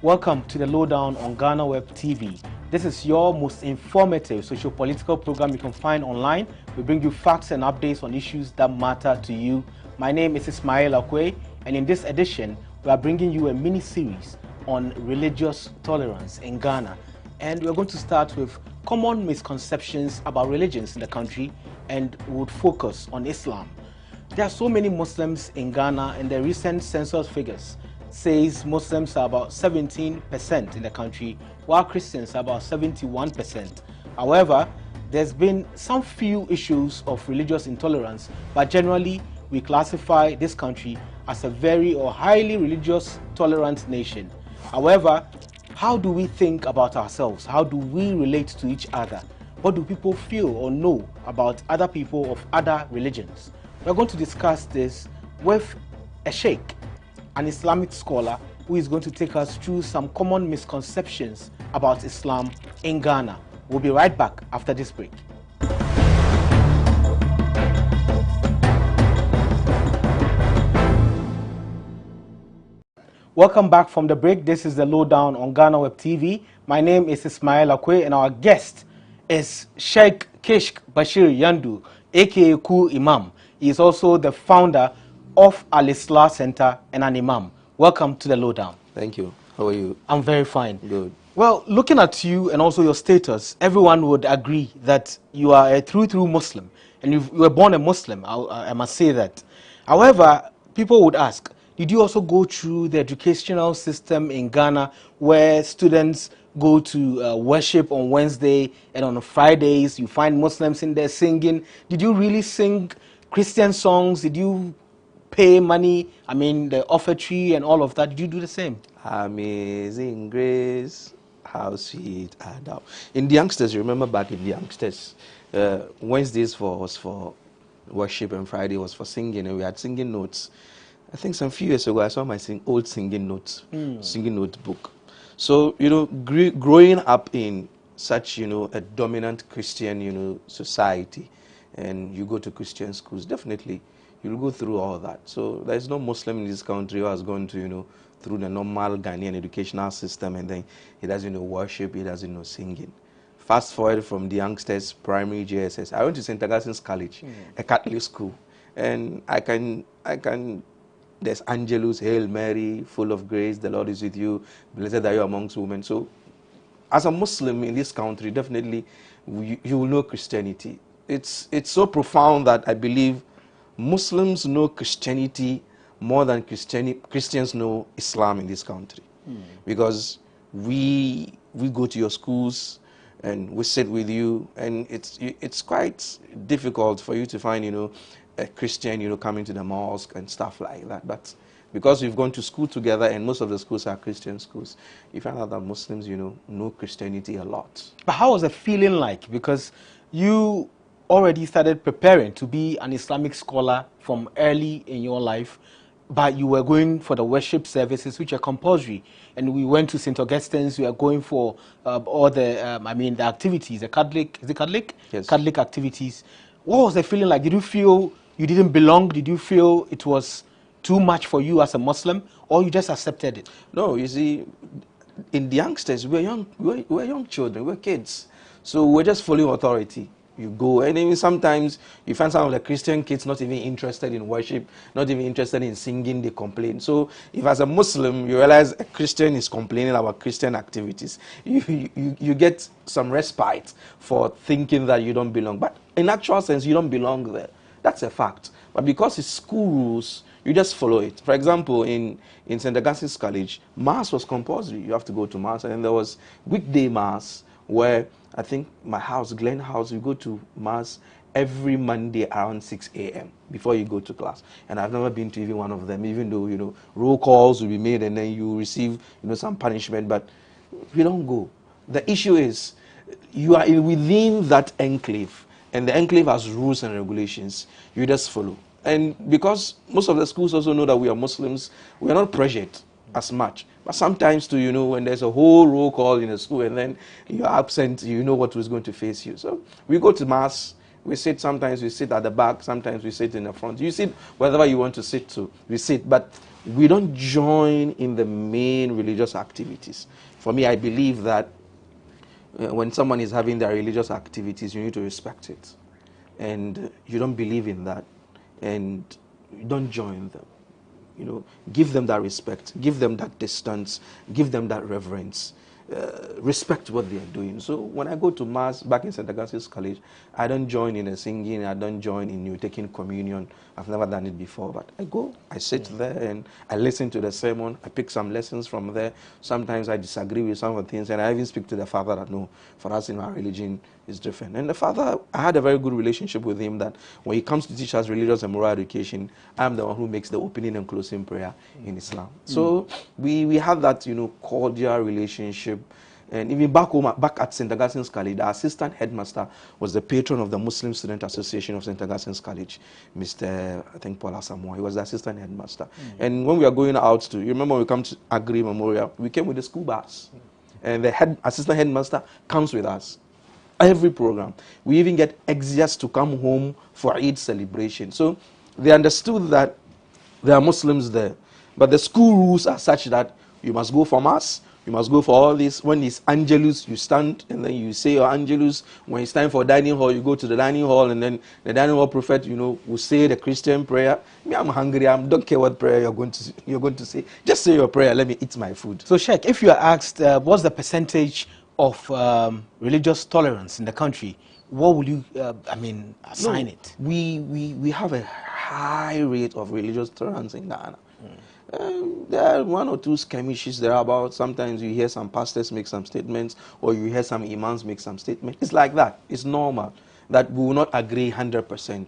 Welcome to the Lowdown on GhanaWeb TV. This is your most informative socio-political program you can find online. We bring you facts and updates on issues that matter to you. My name is Ismail Akwe, and in this edition, we are bringing you a mini-series on religious tolerance in Ghana. And we're going to start with common misconceptions about religions in the country, and we would focus on Islam. There are so many Muslims in Ghana, and the recent census figures says Muslims are about 17% in the country, while Christians are about 71%. However, there's been some few issues of religious intolerance, but generally we classify this country as a very or highly religious tolerant nation. However, how do we think about ourselves? How do we relate to each other? What do people feel or know about other people of other religions? We're going to discuss this with a sheikh, an Islamic scholar, who is going to take us through some common misconceptions about Islam in Ghana. We'll be right back after this break. Welcome back from the break. This is the Lowdown on GhanaWeb TV. My name is Ismail Akwe, and our guest is Sheikh Kishk Bashir Yandu, aka Ku Imam. He is also the founder of Al-Islah Center and an Imam. Welcome to the Lowdown. Thank you. How are you? I'm very fine. Good. Well, looking at you and also your status, everyone would agree that you are a true Muslim, and you were born a Muslim. I must say that. However, people would ask, did you also go through the educational system in Ghana where students go to worship on Wednesday, and on Fridays you find Muslims in there singing? Did you really sing Christian songs? Did you pay money, the offertory and all of that? Did you do the same? Amazing grace, how sweet art thou. In the youngsters, you remember back in the youngsters, Wednesdays was for worship and Friday was for singing, and we had singing notes. I think some few years ago I saw my old singing notes, singing notebook. So, growing up in such, a dominant Christian, society, and you go to Christian schools, definitely you'll go through all that. So there's no Muslim in this country who has gone to, through the normal Ghanaian educational system, and then he doesn't know worship, he doesn't know singing. Fast forward from the youngsters, primary JSS. I went to St. Augustine's College, a Catholic school, and I can, there's Angelus, Hail Mary, full of grace, the Lord is with you, blessed are you amongst women. So as a Muslim in this country, definitely you will know Christianity. It's so profound that I believe Muslims know Christianity more than Christians know Islam in this country. Because we go to your schools and we sit with you, and it's quite difficult for you to find, a Christian, coming to the mosque and stuff like that. But because we've gone to school together, and most of the schools are Christian schools, you find out that Muslims, know Christianity a lot. But how was the feeling like? Because you already started preparing to be an Islamic scholar from early in your life, but you were going for the worship services, which are compulsory, and we went to St. Augustine's. We are going for all the, the activities, the Catholic, is it Catholic? Yes. Catholic activities. What was the feeling like? Did you feel you didn't belong? Did you feel it was too much for you as a Muslim, or you just accepted it? No, you see, in the youngsters, we're young children, we're kids, so we're just following authority. You go, and even sometimes you find some of the Christian kids not even interested in worship, not even interested in singing, they complain. So if as a Muslim you realize a Christian is complaining about Christian activities, you get some respite for thinking that you don't belong. But in actual sense, you don't belong there. That's a fact. But because it's school rules, you just follow it. For example, in St. Augustine's College, Mass was compulsory. You have to go to Mass, and there was weekday Mass where I think my house, Glen House, you go to Mass every Monday around 6 a.m. before you go to class. And I've never been to even one of them, even though, roll calls will be made and then you receive, some punishment, but we don't go. The issue is you are within that enclave, and the enclave has rules and regulations. You just follow. And because most of the schools also know that we are Muslims, we are not pressured as much. But sometimes too, when there's a whole roll call in a school and then you're absent, you know what was going to face you. So we go to Mass, We sit, sometimes we sit at the back, sometimes we sit in the front. You sit wherever you want to sit to, we sit, but we don't join in the main religious activities. For me, I believe that when someone is having their religious activities, you need to respect it. And you don't believe in that, and you don't join them. You know, give them that respect, give them that distance, give them that reverence. Respect what they are doing. So when I go to Mass back in St. Augustine's College, I don't join in the singing, I don't join in you taking communion. I've never done it before, but I go, I sit there and I listen to the sermon, I pick some lessons from there. Sometimes I disagree with some of the things, and I even speak to the father that, no, for us in our religion is different. And the father, I had a very good relationship with him, that when he comes to teach us religious and moral education, I'm the one who makes the opening and closing prayer in Islam. So we have that, you know, cordial relationship. And even back home, back at St. Augustine's College, the assistant headmaster was the patron of the Muslim Student Association of St. Augustine's College, Mr. I think Paul Asamoah. He was the assistant headmaster. And when we are going out to, you remember when we come to Agri Memorial, we came with the school bus. And the assistant headmaster comes with us. Every program. We even get execs to come home for Eid celebration. So they understood that there are Muslims there. But the school rules are such that you must go for Mass, you must go for all this. When it's Angelus, you stand and then you say your Angelus. When it's time for dining hall, you go to the dining hall, and then the dining hall prophet, you know, will say the Christian prayer. Me, I'm hungry. I don't care what prayer you're going to say. Just say your prayer. Let me eat my food. So, Sheikh, if you are asked what's the percentage of religious tolerance in the country, what will you, assign it? We have a high rate of religious tolerance in Ghana. There are one or two skirmishes thereabout. Sometimes you hear some pastors make some statements, or you hear some imams make some statements. It's like that. It's normal that we will not agree 100%.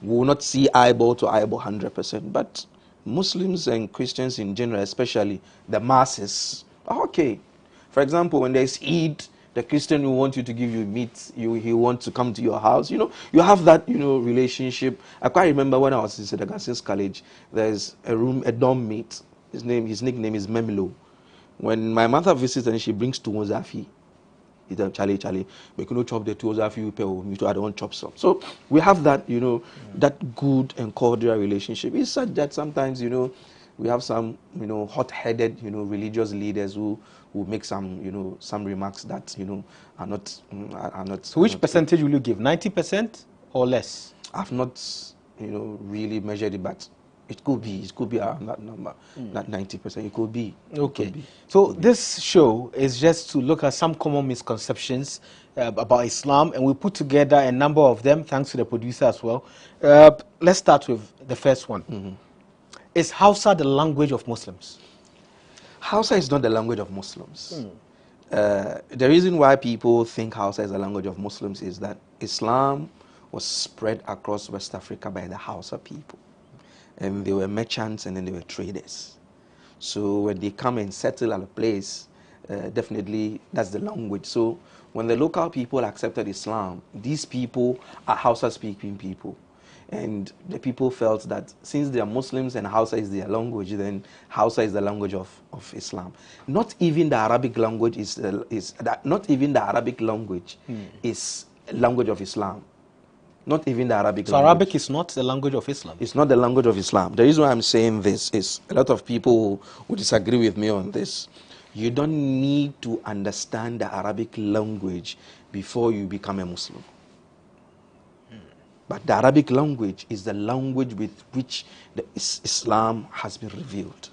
We will not see eyeball to eyeball 100%. But Muslims and Christians in general, especially the masses, are okay. For example, when there's Eid, the Christian will want you to give you meat. He wants to come to your house. You know, you have that, you know, relationship. I quite remember when I was in St. Augustine's College, there's a dorm mate. His nickname is Memelo. When my mother visits and she brings tuozafi, it's a Charlie, we can chop the tuozafi, me too, I don't chop some. So we have that, you know, that good and cordial relationship. It's such that sometimes, you know, we have some, you know, hot-headed, you know, religious leaders who make some, you know, some remarks that, you know, are not. So which percentage will you give? 90% or less? I've not, you know, really measured it, but it could be around that number, that 90%. It could be. Okay. So this show is just to look at some common misconceptions about Islam, and we put together a number of them, thanks to the producer as well. Let's start with the first one. Is Hausa the language of Muslims? Hausa is not the language of Muslims. The reason why people think Hausa is the language of Muslims is that Islam was spread across West Africa by the Hausa people. And they were merchants and then they were traders. So when they come and settle at a place, definitely that's the language. So when the local people accepted Islam, these people are Hausa-speaking people. And the people felt that since they are Muslims and Hausa is their language, then Hausa is the language of Islam. Not even the Arabic language is language of Islam. Not even the Arabic language. So Arabic is not the language of Islam? It's not the language of Islam. The reason why I'm saying this is a lot of people who disagree with me on this. You don't need to understand the Arabic language before you become a Muslim. But the Arabic language is the language with which the Islam has been revealed.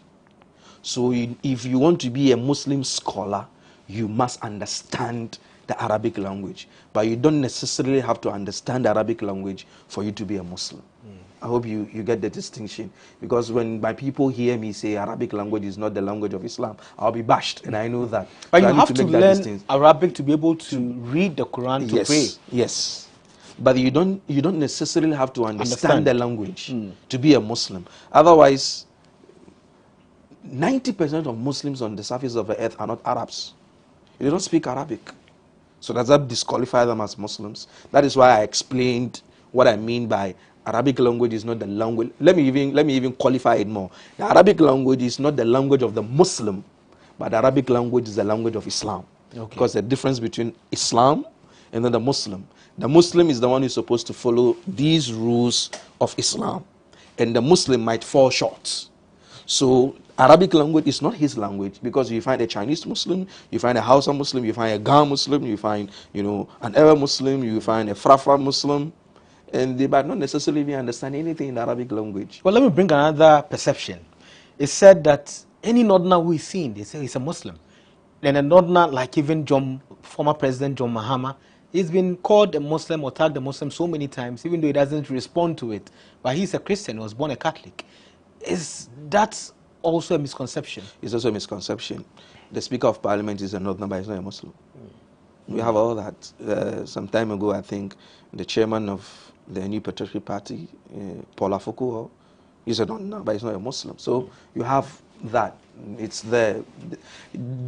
So if you want to be a Muslim scholar, you must understand the Arabic language. But you don't necessarily have to understand the Arabic language for you to be a Muslim. I hope you get the distinction. Because when my people hear me say Arabic language is not the language of Islam, I'll be bashed, and I know that. But so you have to learn Arabic to be able to read the Quran to pray. Yes. But you don't necessarily have to understand the language to be a Muslim. Otherwise, 90% of Muslims on the surface of the earth are not Arabs. They don't speak Arabic. So does that disqualify them as Muslims? That is why I explained what I mean by Arabic language is not the language. Let me even qualify it more. The Arabic language is not the language of the Muslim, but the Arabic language is the language of Islam. Okay. Because the difference between Islam and then the Muslim. The Muslim is the one who's supposed to follow these rules of Islam. And the Muslim might fall short. So Arabic language is not his language, because you find a Chinese Muslim, you find a Hausa Muslim, you find a Ghana Muslim, you find, an Arab Muslim, you find a Frafra Muslim, and they might not necessarily even understand anything in the Arabic language. Well, let me bring another perception. It's said that any Northerner who is seen, they say he's a Muslim. And a Northerner, like even former President John Mahama, he's been called a Muslim or tagged a Muslim so many times, even though he doesn't respond to it. But he's a Christian, he was born a Catholic. Is that also a misconception? It's also a misconception. The Speaker of Parliament is a Northerner, but he's not a Muslim. We have all that. Some time ago, I think, the chairman of the New Patriotic Party, Paul Afoko, he's a Northerner, but he's not a Muslim. So you have that. It's there.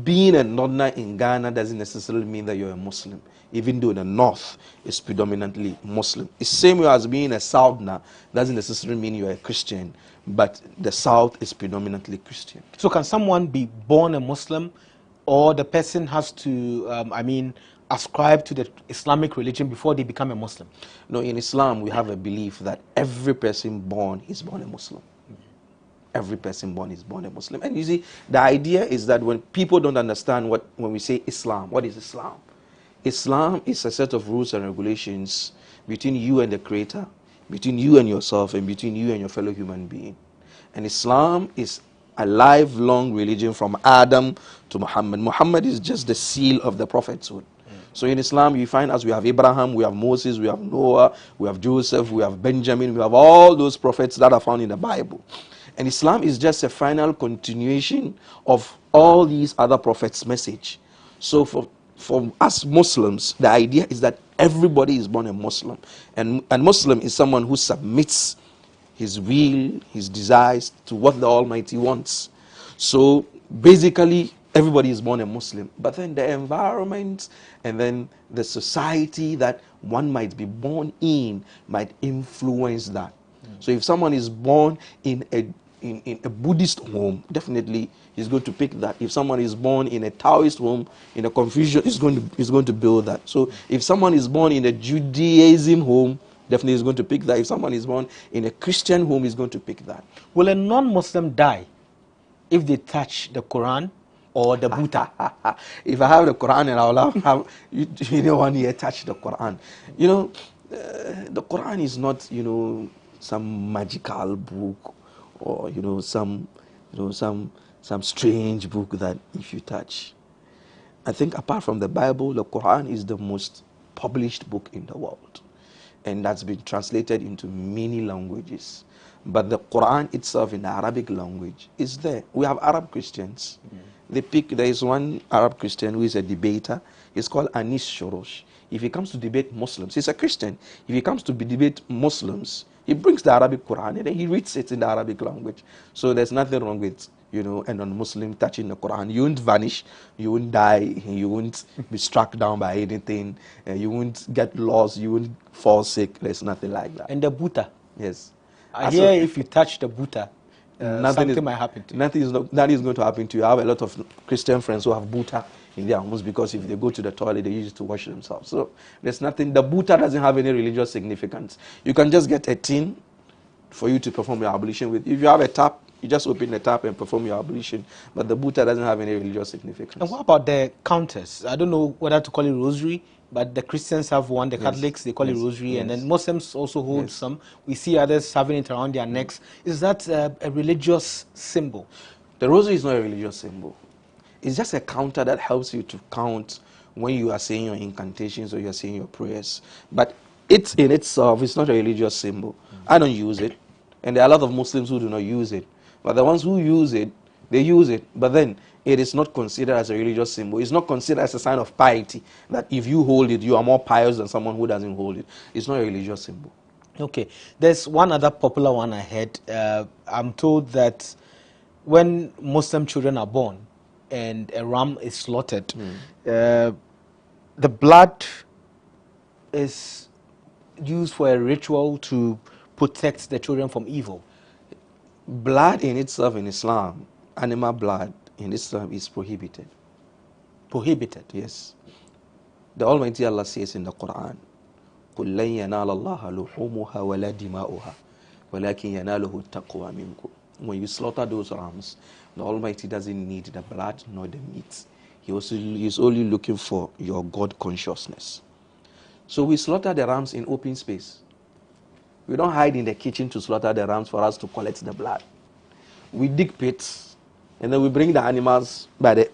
Being a Northerner in Ghana doesn't necessarily mean that you're a Muslim, even though the North is predominantly Muslim. It's the same way as being a Southerner doesn't necessarily mean you're a Christian, but the South is predominantly Christian. So can someone be born a Muslim, or the person has to, ascribe to the Islamic religion before they become a Muslim? No, in Islam, we have a belief that every person born is born a Muslim. Every person born is born a Muslim. And you see, the idea is that when people don't understand when we say Islam, what is Islam? Islam is a set of rules and regulations between you and the Creator, between you and yourself, and between you and your fellow human being. And Islam is a lifelong religion from Adam to Muhammad. Muhammad is just the seal of the prophethood. So in Islam, you find, as we have Abraham, we have Moses, we have Noah, we have Joseph, we have Benjamin, we have all those prophets that are found in the Bible. And Islam is just a final continuation of all these other prophets' message. So for us Muslims, the idea is that everybody is born a Muslim. And Muslim is someone who submits his will, his desires to what the Almighty wants. So basically, everybody is born a Muslim. But then the environment and then the society that one might be born in might influence that. So if someone is born in a Buddhist home, definitely he's going to pick that. If someone is born in a Taoist home, in a Confucian, he's going to build that. So if someone is born in a Judaism home, definitely he's going to pick that. If someone is born in a Christian home, he's going to pick that. Will a non-Muslim die if they touch the Quran or the Buddha? If I have the Quran and I'll have, you know, 1 year touch the Quran. You know, the Quran is not, some magical book, or some strange book that if you touch. I think apart from the Bible, the Quran is the most published book in the world, and that's been translated into many languages. But the Quran itself in the Arabic language is there. We have Arab Christians. There is one Arab Christian who is a debater. He's called Anis Shorosh. If he comes to debate Muslims, he's a Christian. If he comes to debate Muslims, he brings the Arabic Quran and then he reads it in the Arabic language. So there's nothing wrong with, a non-Muslim touching the Quran. You won't vanish, you won't die, you won't be struck down by anything, you won't get lost, you won't fall sick. There's nothing like that. And the Buddha? Yes. I hear if you touch the Buddha, something might happen to you. Nothing is going to happen to you. I have a lot of Christian friends who have Buddha in their homes because if they go to the toilet, they use it to wash themselves. So there's nothing. The Buddha doesn't have any religious significance. You can just get a tin for you to perform your ablution with. If you have a tap, you just open the tap and perform your ablution. But the Buddha doesn't have any religious significance. And what about the counters? I don't know whether to call it rosary, but the Christians have one, the Catholics, they call it rosary, and then Muslims also hold some. We see others having it around their necks. Is that a religious symbol? The rosary is not a religious symbol. It's just a counter that helps you to count when you are saying your incantations or you are saying your prayers. But it in itself is not a religious symbol. I don't use it, and there are a lot of Muslims who do not use it. But the ones who use it, they use it. But then it is not considered as a religious symbol. It's not considered as a sign of piety, that if you hold it, you are more pious than someone who doesn't hold it. It's not a religious symbol. Okay. There's one other popular one I heard. I'm told that when Muslim children are born and a ram is slaughtered, the blood is used for a ritual to protect the children from evil. Blood in itself in Islam, animal blood in Islam is prohibited. Prohibited? Yes. The Almighty Allah says in the Quran, قُلْ لَنْ يَنَالَ اللَّهَ لُحُومُهَا وَلَا دِمَاؤُهَا وَلَكِنْ يَنَالُهُ التَّقْوَى مِنْكُمْ. When you slaughter those rams, the Almighty doesn't need the blood nor the meat. He's only looking for your God consciousness. So we slaughter the rams in open space. We don't hide in the kitchen to slaughter the rams for us to collect the blood. We dig pits, and then we bring the animals by the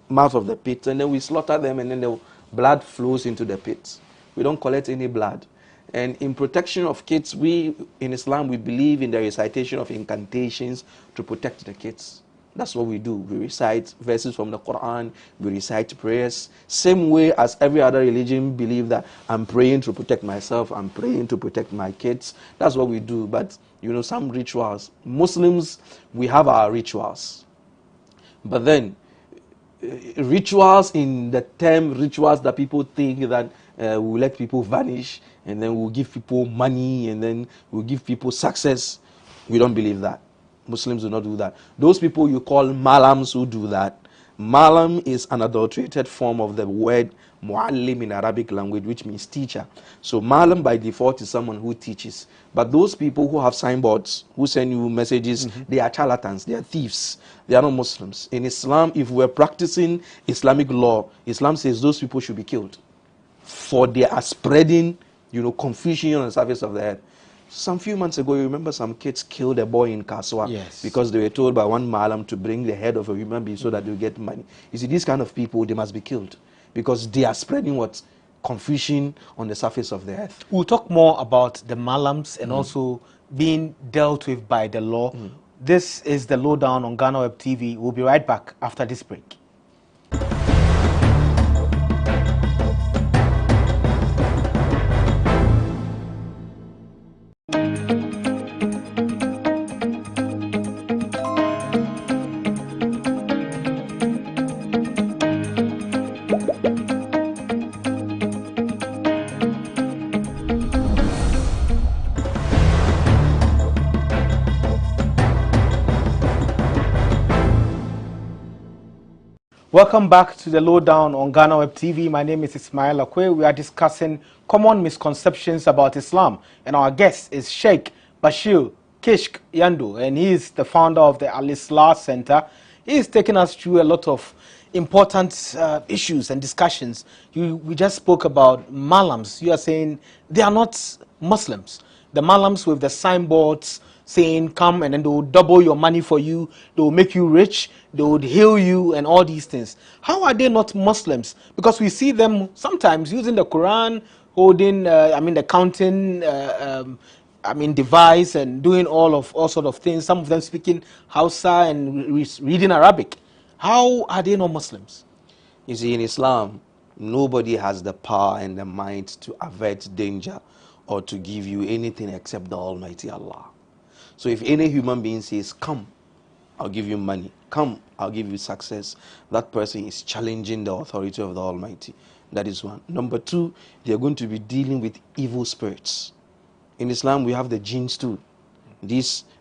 mouth of the pit, and then we slaughter them, and then the blood flows into the pits. We don't collect any blood. And in protection of kids, we in Islam, we believe in the recitation of incantations to protect the kids. That's what we do. We recite verses from the Quran, we recite prayers. Same way as every other religion believe that I'm praying to protect myself, I'm praying to protect my kids. That's what we do. But some rituals. Muslims, we have our rituals. But then, rituals in the term rituals that people think that we'll let people vanish, and then we'll give people money, and then we'll give people success. We don't believe that. Muslims do not do that. Those people you call malams who do that, malam is an adulterated form of the word muallim in Arabic language, which means teacher. So malam by default is someone who teaches. But those people who have signboards, who send you messages, they are charlatans, they are thieves. They are not Muslims. In Islam, if we're practicing Islamic law, Islam says those people should be killed. For they are spreading, confusion on the surface of the earth. Some few months ago, you remember some kids killed a boy in Kaswa because they were told by one malam to bring the head of a human being so that they'll get money. You see, these kind of people, they must be killed because they are spreading what? Confusion on the surface of the earth. We'll talk more about the malams and also being dealt with by the law. This is the lowdown on GhanaWeb TV. We'll be right back after this break. Welcome back to the lowdown on GhanaWeb TV. My name is Ismail Akwe. We are discussing common misconceptions about Islam, and our guest is Sheikh Bashir Kishk Yando, and he is the founder of the Al-Islah Center. He is taking us through a lot of important issues and discussions. We just spoke about malams. You are saying they are not Muslims. The malams with the signboards saying come and then they will double your money for you, they will make you rich, they will heal you and all these things. How are they not Muslims? Because we see them sometimes using the Quran, holding the counting device and doing all sort of things. Some of them speaking Hausa and reading Arabic. How are they not Muslims? You see, in Islam, nobody has the power and the might to avert danger or to give you anything except the Almighty Allah. So if any human being says, come, I'll give you money, come, I'll give you success, that person is challenging the authority of the Almighty. That is one. Number two, they are going to be dealing with evil spirits. In Islam, we have the jinns too.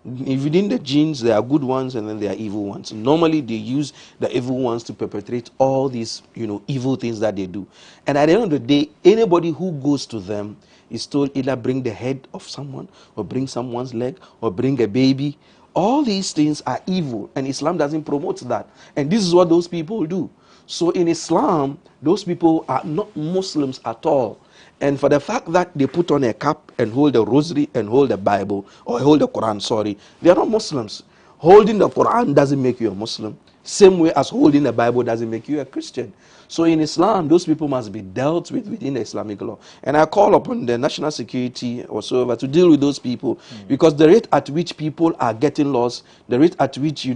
Within the jinns, there are good ones and then there are evil ones. Normally, they use the evil ones to perpetrate all these, evil things that they do. And at the end of the day, anybody who goes to them is told either bring the head of someone or bring someone's leg or bring a baby. All these things are evil, and Islam doesn't promote that. And this is what those people do. So in Islam, those people are not Muslims at all. And for the fact that they put on a cap and hold a rosary and hold the Bible, or hold the Quran, they are not Muslims. Holding the Quran doesn't make you a Muslim. Same way as holding the Bible doesn't make you a Christian. So in Islam, those people must be dealt with within the Islamic law. And I call upon the national security or so to deal with those people, because the rate at which people are getting lost, the rate at which,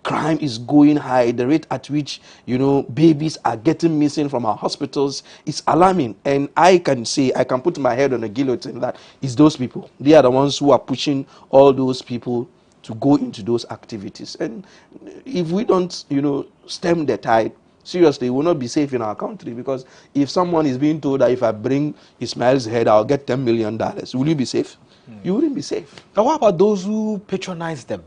crime is going high, the rate at which, babies are getting missing from our hospitals is alarming. And I can put my head on a guillotine that it's those people. They are the ones who are pushing all those people to go into those activities. And if we don't, stem the tide, seriously, we will not be safe in our country. Because if someone is being told that if I bring Ismail's head, I'll get $10 million, will you be safe? You wouldn't be safe. Now, what about those who patronize them?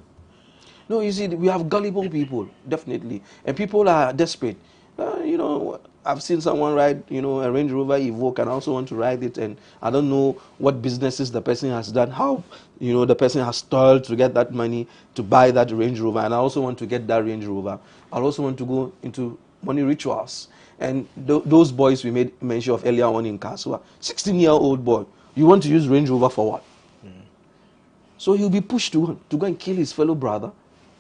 No, you see, we have gullible people, definitely. And people are desperate. I've seen someone ride, a Range Rover Evoque, and I also want to ride it, and I don't know what businesses the person has done, how, the person has toiled to get that money to buy that Range Rover, and I also want to get that Range Rover. I also want to go into money rituals. And those boys we made mention of earlier on in Kasua, 16-year-old boy, you want to use Range Rover for what? So he'll be pushed to go and kill his fellow brother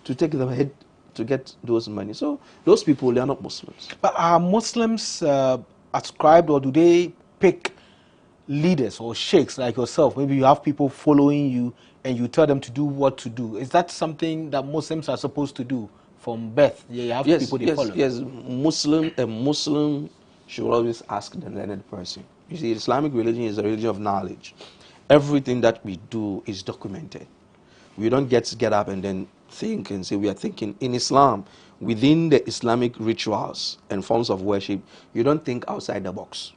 to take the head to get those money. So those people, they are not Muslims. But are Muslims ascribed, or do they pick leaders or sheikhs like yourself? Maybe you have people following you and you tell them to do what to do. Is that something that Muslims are supposed to do from birth? You have people they follow. Yes, a Muslim should always ask the learned person. You see, Islamic religion is a religion of knowledge. Everything that we do is documented. We don't get up and then think and say we are thinking. In Islam, within the Islamic rituals and forms of worship, you don't think outside the box.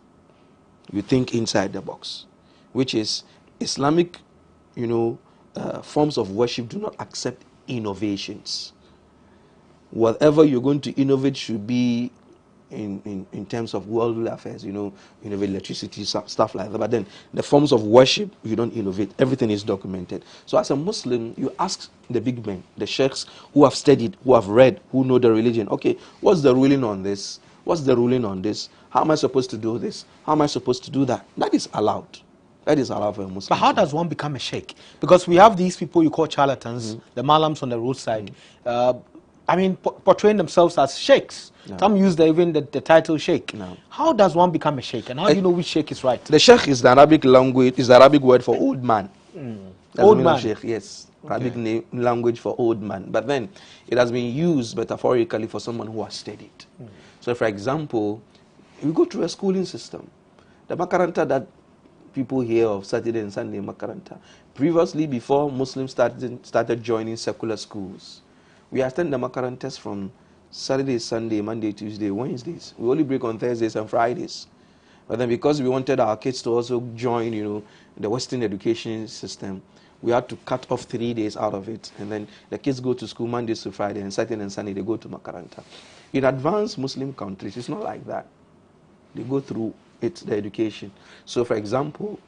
You think inside the box, which is Islamic, forms of worship do not accept innovations. Whatever you're going to innovate should be in terms of worldly affairs, innovate electricity, stuff like that. But then the forms of worship, you don't innovate. Everything is documented. So as a Muslim, you ask the big men, the sheikhs who have studied, who have read, who know the religion. Okay, what's the ruling on this? What's the ruling on this? How am I supposed to do this? How am I supposed to do that? That is allowed. That is allowed for a Muslim. But how does one become a sheikh? Because we have these people you call charlatans, the malams on the roadside. Portraying themselves as sheikhs. No. Some use even the title sheikh. No. How does one become a sheikh? And how do you know which sheikh is right? The sheikh is the Arabic language, is the Arabic word for old man. Old man. Sheikh, yes. Okay. Arabic language for old man. But then it has been used metaphorically for someone who has studied. So for example, we go through a schooling system. The Makaranta that people hear of, Saturday and Sunday Makaranta. Previously, before Muslims started joining secular schools, we attend the Makarantas from Saturday, Sunday, Monday, Tuesday, Wednesdays. We only break on Thursdays and Fridays. But then because we wanted our kids to also join, the Western education system, we had to cut off 3 days out of it. And then the kids go to school Mondays to Friday, and Saturday and Sunday they go to Makaranta. In advanced Muslim countries, it's not like that. They go through the education. So for example,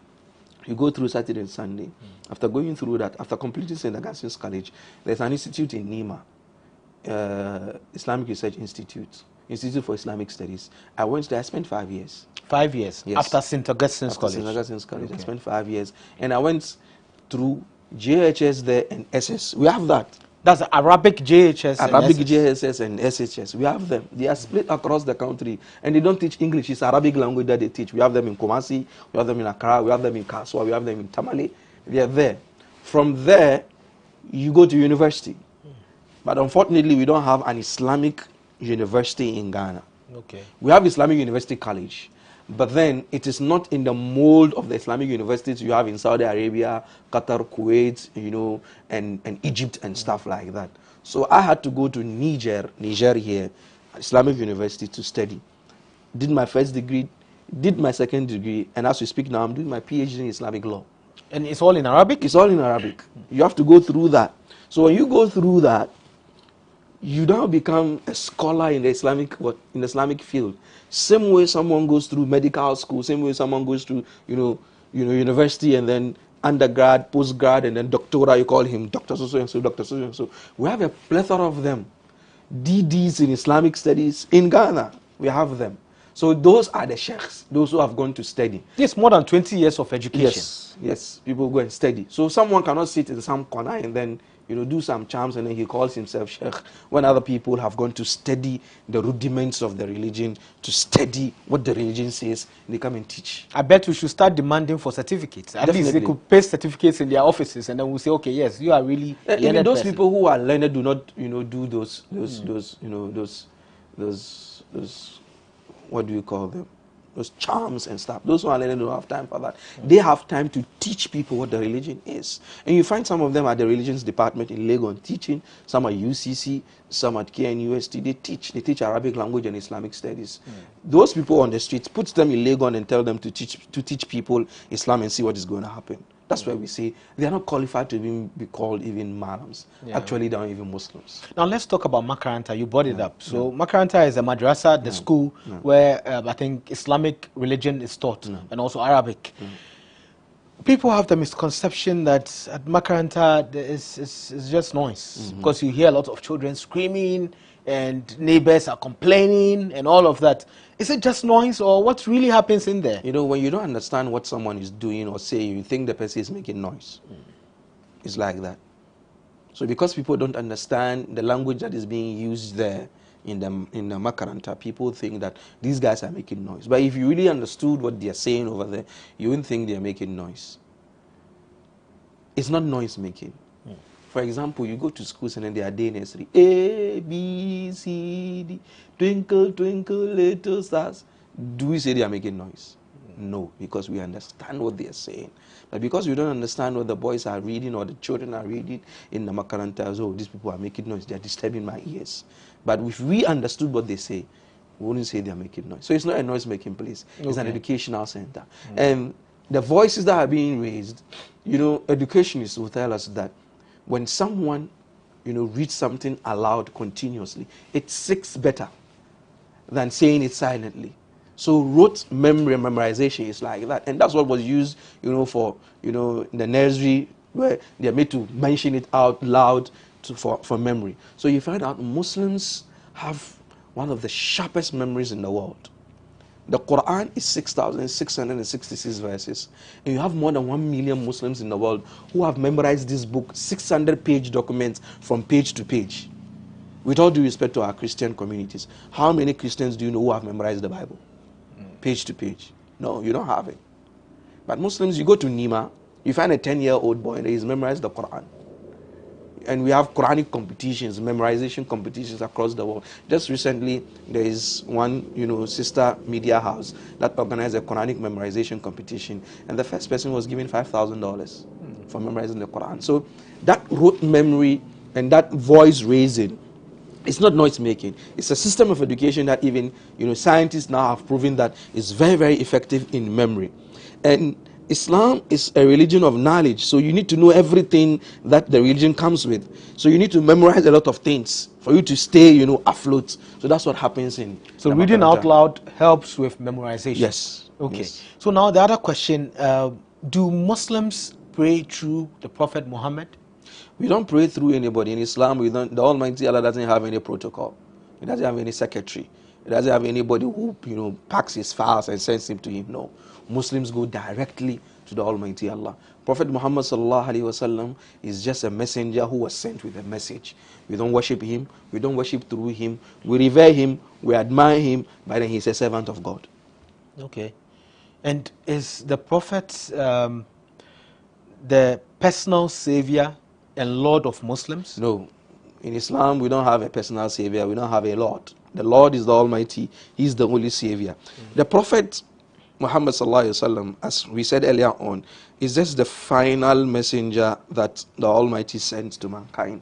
you go through Saturday and Sunday. After going through that, after completing St. Augustine's College, there's an institute in Nima, Islamic Research Institute for Islamic Studies. I went there, I spent 5 years. 5 years? Yes. After St. Augustine's College? St. Augustine's College, okay. I spent 5 years. And I went through JHS there and SS. We have that. That's Arabic JHS Arabic JHS and SHS. We have them. They are split across the country. And they don't teach English. It's Arabic language that they teach. We have them in Kumasi. We have them in Accra. We have them in Kaswa. We have them in Tamale. They are there. From there, you go to university. But unfortunately, we don't have an Islamic university in Ghana. Okay. We have Islamic University College. But then it is not in the mold of the Islamic universities you have in Saudi Arabia, Qatar, Kuwait, and Egypt and stuff like that. So I had to go to Niger here, Islamic University to study. Did my first degree, did my second degree, and as we speak now, I'm doing my PhD in Islamic law. And it's all in Arabic? It's all in Arabic. You have to go through that. So when you go through that, you now become a scholar in the Islamic field. Same way someone goes through medical school, same way someone goes through, university and then undergrad, postgrad, and then doctoral, you call him Dr. So-and-so, Dr. So-and-so. We have a plethora of them. DDs in Islamic studies in Ghana, we have them. So those are the sheikhs, those who have gone to study. Yes, more than 20 years of education. Yes, people go and study. So someone cannot sit in some corner and then do some charms and then he calls himself sheikh, when other people have gone to study the rudiments of the religion, to study what the religion says, and they come and teach. I bet we should start demanding for certificates. At least they could paste certificates in their offices, and then we'll say, okay, yes, you are really even those person. People who are learned do not, do those, what do you call them? Those charms and stuff. Those who are learning don't have time for that. They have time to teach people what the religion is. And you find some of them at the religions department in Legon teaching, some at UCC, some at KNUST. They teach Arabic language and Islamic studies. Those people on the streets, put them in Legon and tell them to teach people Islam and see what is going to happen. That's why we say they are not qualified to even be called even Malams. Yeah. Actually, they are even Muslims. Now let's talk about Makaranta. You brought it up. So Makaranta is a madrasa, the school where I think Islamic religion is taught, and also Arabic. People have the misconception that at Makaranta it's just noise, because you hear a lot of children screaming and neighbors are complaining and all of that. Is it just noise, or what really happens in there? You know, when you don't understand what someone is doing or saying, you think the person is making noise. It's like that. So because people don't understand the language that is being used there in the Makaranta, people think that these guys are making noise. But if you really understood what they are saying over there, you wouldn't think they are making noise. It's not noise making. For example, you go to schools and then they are day nursery. A, B, C, D, twinkle, twinkle, little stars. Do we say they are making noise? No, because we understand what they are saying. But because we don't understand what the boys are reading or the children are reading in the Makarantas, oh, these people are making noise, they are disturbing my ears. But if we understood what they say, we wouldn't say they are making noise. So it's not a noise-making place. It's an educational center. And the voices that are being raised, you know, educationists will tell us that when someone, you know, reads something aloud continuously, it sticks better than saying it silently. So rote memory and memorization is like that. And that's what was used, you know, for, you know, in the nursery, where they are made to mention it out loud for memory. So you find out Muslims have one of the sharpest memories in the world. The Quran is 6,666 verses. And you have more than 1 million Muslims in the world who have memorized this book, 600-page documents from page to page. With all due respect to our Christian communities, how many Christians do you know who have memorized the Bible? Page to page. No, you don't have it. But Muslims, you go to Nima, you find a 10-year-old boy and he's memorized the Quran. And we have Quranic competitions, memorization competitions across the world. Just recently, there is one, you know, sister media house that organized a Quranic memorization competition, and the first person was given $5,000 for memorizing the Quran. So that rote memory and that voice raising, it's not noise making. It's a system of education that even, you know, scientists now have proven that is very, very effective in memory. And Islam is a religion of knowledge, so you need to know everything that the religion comes with. So you need to memorize a lot of things for you to stay, you know, afloat. So that's what happens in. So reading out loud helps with memorization. Yes. Okay. Yes. So now the other question: do Muslims pray through the Prophet Muhammad? We don't pray through anybody in Islam. We don't. The Almighty Allah doesn't have any protocol. He doesn't have any secretary. He doesn't have anybody who, you know, packs his files and sends him to him. No. Muslims go directly to the Almighty Allah. Prophet Muhammad sallallahu alaihi wasallam is just a messenger who was sent with a message. We don't worship him. We don't worship through him. We revere him. We admire him. But then he's a servant of God. Okay. And is the Prophet the personal savior and Lord of Muslims? No. In Islam, we don't have a personal savior. We don't have a Lord. The Lord is the Almighty. He's the only savior. The Prophet Muhammad sallallahu alaihi wasallam, as we said earlier on, is just the final messenger that the Almighty sends to mankind.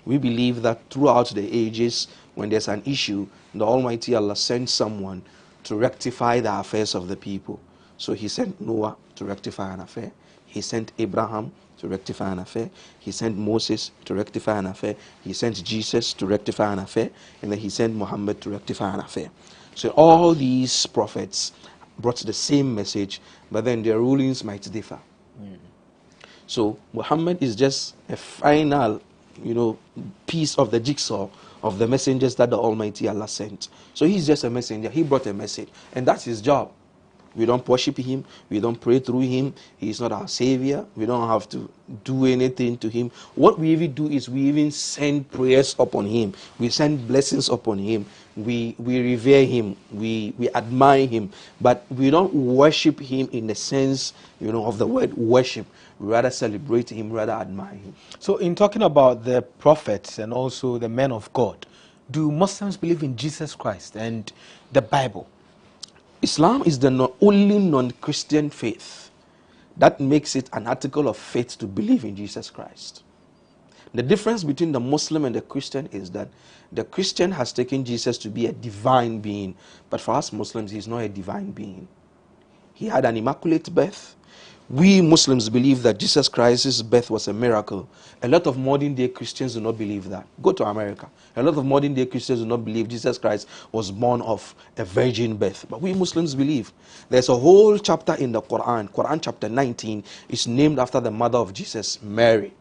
We believe that throughout the ages, when there's an issue, the Almighty Allah sends someone to rectify the affairs of the people. So he sent Noah to rectify an affair. He sent Abraham to rectify an affair. He sent Moses to rectify an affair. He sent Jesus to rectify an affair. And then he sent Muhammad to rectify an affair. So all these prophets brought the same message, but then their rulings might differ. So Muhammad is just a final, you know, piece of the jigsaw of the messengers that the Almighty Allah sent. So he's just a messenger. He brought a message, and that's his job. We don't worship him. We don't pray through him. He is not our savior. We don't have to do anything to him. What we even do is we even send prayers upon him. We send blessings upon him. We revere him. We admire him. But we don't worship him in the sense, you know, of the word worship. We rather celebrate him, rather admire him. So in talking about the prophets and also the men of God, do Muslims believe in Jesus Christ and the Bible? Islam is the only non-Christian faith that makes it an article of faith to believe in Jesus Christ. The difference between the Muslim and the Christian is that the Christian has taken Jesus to be a divine being, but for us Muslims, he's not a divine being. He had an immaculate birth. We Muslims believe that Jesus Christ's birth was a miracle. A lot of modern day Christians do not believe that. Go to America. A lot of modern day Christians do not believe Jesus Christ was born of a virgin birth. But we Muslims believe. There's a whole chapter in the Quran. Quran chapter 19 is named after the mother of Jesus, Mary.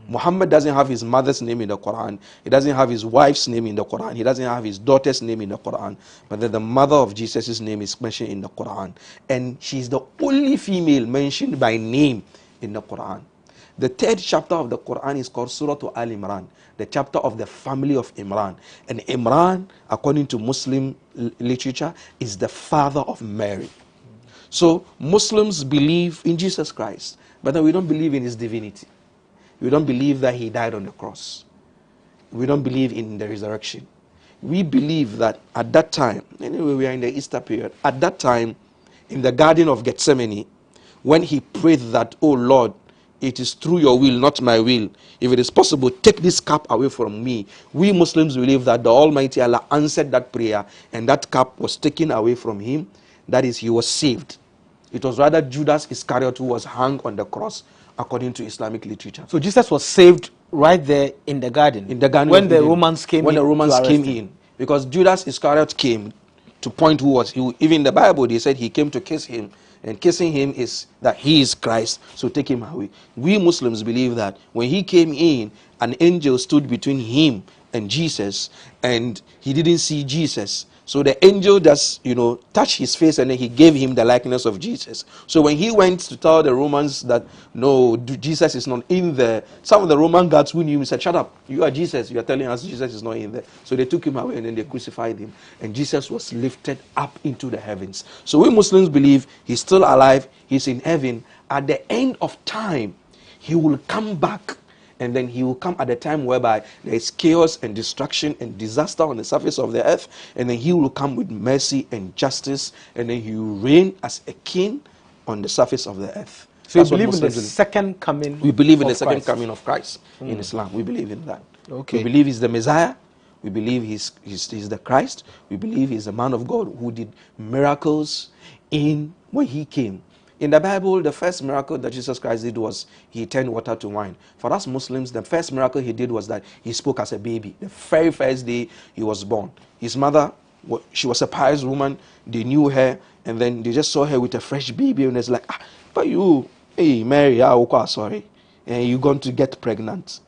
Muhammad doesn't have his mother's name in the Quran. He doesn't have his wife's name in the Quran. He doesn't have his daughter's name in the Quran. But then the mother of Jesus' name is mentioned in the Quran. And she's the only female mentioned by name in the Quran. The third chapter of the Quran is called Surah Al Imran, the chapter of the family of Imran. And Imran, according to Muslim literature, is the father of Mary. So Muslims believe in Jesus Christ, but then we don't believe in his divinity. We don't believe that he died on the cross. We don't believe in the resurrection. We believe that at that time, anyway, we are in the Easter period, at that time, in the Garden of Gethsemane, when he prayed that, "Oh Lord, it is through your will, not my will. If it is possible, take this cup away from me." We Muslims believe that the Almighty Allah answered that prayer, and that cup was taken away from him. That is, he was saved. It was rather Judas Iscariot who was hung on the cross, according to Islamic literature. So Jesus was saved right there in the garden. In the garden when the Romans came in. When the Romans came in, because Judas Iscariot came to point who was he. Even in the Bible, they said he came to kiss him, and kissing him is that he is Christ. So take him away. We Muslims believe that when he came in, an angel stood between him and Jesus, and he didn't see Jesus. So the angel just, touched his face, and then he gave him the likeness of Jesus. So when he went to tell the Romans that, no, Jesus is not in there, some of the Roman guards who knew him said, "Shut up, you are Jesus. You are telling us Jesus is not in there." So they took him away, and then they crucified him. And Jesus was lifted up into the heavens. So we Muslims believe he's still alive, he's in heaven. At the end of time, he will come back. And then he will come at a time whereby there is chaos and destruction and disaster on the surface of the earth. And then he will come with mercy and justice. And then he will reign as a king on the surface of the earth. So you believe in the second coming? We believe in the second coming of Christ in Islam. We believe in that. Okay. We believe he's the Messiah. We believe he's the Christ. We believe he's a man of God who did miracles when he came. In the Bible, the first miracle that Jesus Christ did was he turned water to wine. For us Muslims, the first miracle he did was that he spoke as a baby. The very first day he was born. His mother, she was a pious woman. They knew her, and then they just saw her with a fresh baby, and it's like, but you, hey, Mary, sorry, and you're going to get pregnant.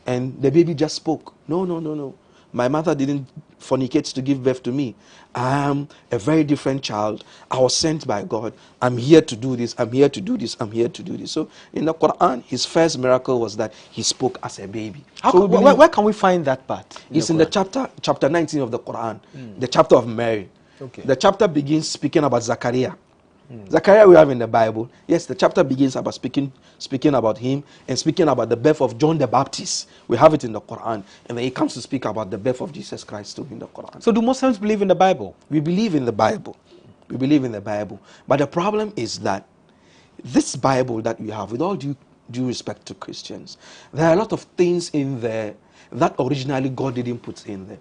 And the baby just spoke. No. My mother didn't fornicate to give birth to me. I am a very different child. I was sent by God. I'm here to do this. I'm here to do this. I'm here to do this. So in the Quran, his first miracle was that he spoke as a baby. Where can we find that part? It's in the chapter 19 of the Quran, the chapter of Mary. Okay. The chapter begins speaking about Zachariah. Zachariah we have in the Bible. Yes, the chapter begins about speaking about him and speaking about the birth of John the Baptist. We have it in the Quran. And then he comes to speak about the birth of Jesus Christ too in the Quran. So do Muslims believe in the Bible? We believe in the Bible. We believe in the Bible. But the problem is that this Bible that we have, with all due respect to Christians, there are a lot of things in there that originally God didn't put in there.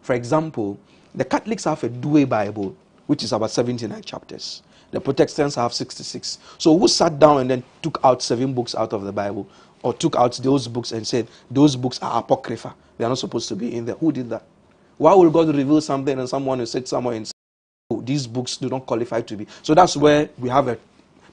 For example, the Catholics have a Douay Bible, which is about 79 chapters. The Protestants have 66. So who sat down and then took out 7 books out of the Bible, or took out those books and said, those books are apocrypha, they are not supposed to be in there? Who did that? Why will God reveal something and someone will sit somewhere and say, oh, these books do not qualify to be? So that's where we have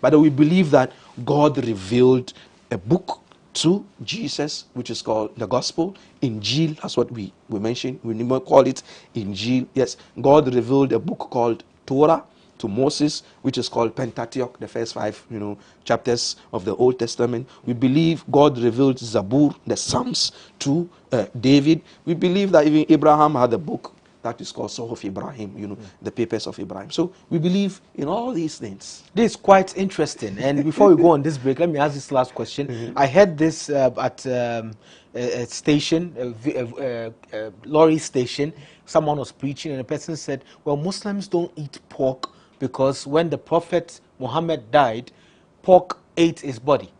but we believe that God revealed a book to Jesus, which is called the Gospel. Injil, that's what we mentioned. We call it Injil. Yes, God revealed a book called Torah to Moses, which is called Pentateuch, the first 5 chapters of the Old Testament. We believe God revealed Zabur, the Psalms, to David. We believe that even Abraham had a book that is called Soul of Ibrahim, the papers of Ibrahim. So we believe in all these things. This is quite interesting. And before we go on this break, let me ask this last question. I heard this at a station, a lorry station. Someone was preaching and the person said, well, Muslims don't eat pork because when the Prophet Muhammad died, pork ate his body.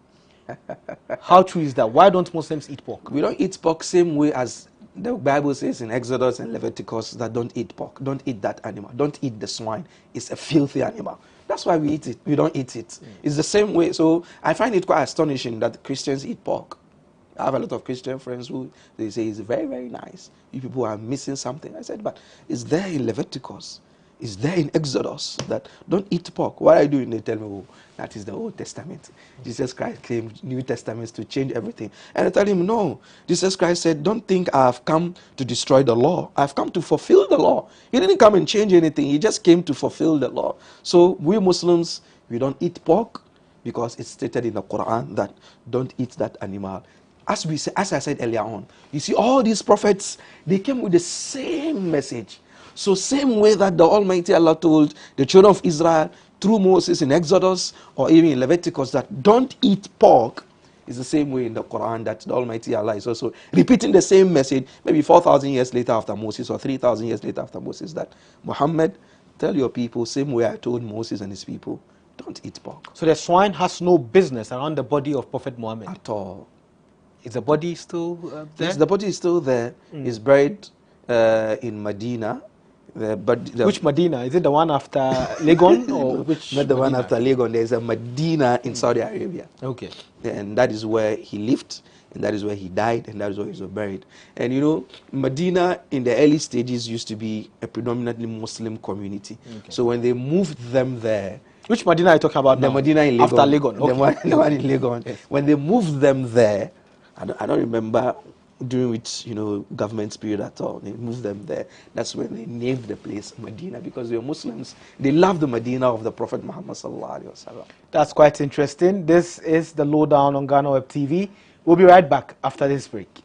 How true is that? Why don't Muslims eat pork? We don't eat pork same way as the Bible says in Exodus and Leviticus that don't eat pork. Don't eat that animal. Don't eat the swine. It's a filthy animal. That's why we eat it. We don't eat it. It's the same way. So I find it quite astonishing that Christians eat pork. I have a lot of Christian friends who they say it's very, very nice. You people are missing something. I said, but it's there in Leviticus. It's there in Exodus that don't eat pork. What I do, they tell me, oh, that is the Old Testament. Jesus Christ came New Testaments to change everything. And I tell him, no. Jesus Christ said, don't think I have come to destroy the law. I've come to fulfill the law. He didn't come and change anything. He just came to fulfill the law. So we Muslims, we don't eat pork because it's stated in the Quran that don't eat that animal. As I said earlier on, you see all these prophets, they came with the same message. So same way that the Almighty Allah told the children of Israel through Moses in Exodus or even in Leviticus that don't eat pork, is the same way in the Quran that the Almighty Allah is also repeating the same message maybe 4,000 years later after Moses or 3,000 years later after Moses, that Muhammad, tell your people same way I told Moses and his people, don't eat pork. So the swine has no business around the body of Prophet Muhammad? At all. Is the body still there? Yes, the body is still there. It's buried in Medina. Which Medina? Is it the one after Legon or which? Not the Medina? one after Legon. There's a Medina in Saudi Arabia. Okay. And that is where he lived, and that is where he died, and that is where he was buried. And you know, Medina in the early stages used to be a predominantly Muslim community. Okay. So when they moved them there, which Medina are you talking about now? The Medina in Legon. After Legon. Okay. The one in Legon. Yes. When they moved them there, I don't remember during which, you know, government period at all. They moved them there. That's when they named the place Medina, because they were Muslims. They loved the Medina of the Prophet Muhammad sallallahu alaihi wasallam. That's quite interesting. This is the Lowdown on GhanaWeb TV. We'll be right back after this break.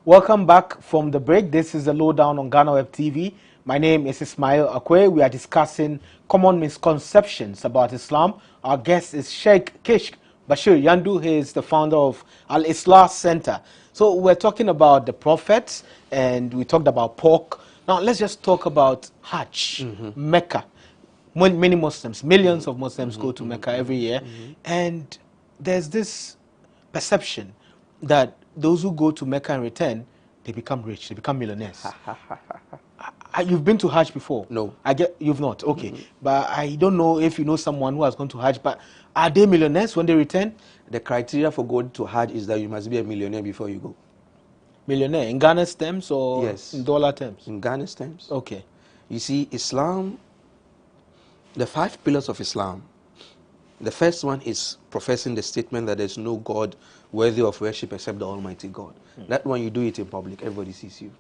Welcome back from the break. This is the Lowdown on GhanaWeb TV. My name is Ismail Akwe. We are discussing common misconceptions about Islam. Our guest is Sheikh Kishk Bashir Yandu. He is the founder of Al-Islah Center. So we're talking about the prophets and we talked about pork. Now let's just talk about Hajj, Mecca. Many Muslims, millions of Muslims go to Mecca every year. And there's this perception that those who go to Mecca and return, they become rich, they become millionaires. You've been to Hajj before? No. You've not? Okay. But I don't know if you know someone who has gone to Hajj, but are they millionaires when they return? The criteria for going to Hajj is that you must be a millionaire before you go. Millionaire, in Ghana's terms or yes, in dollar terms? In Ghana's terms. Okay. You see, Islam, the 5 pillars of Islam, the first one is professing the statement that there's no God worthy of worship except the Almighty God. That one, you do it in public, everybody sees you.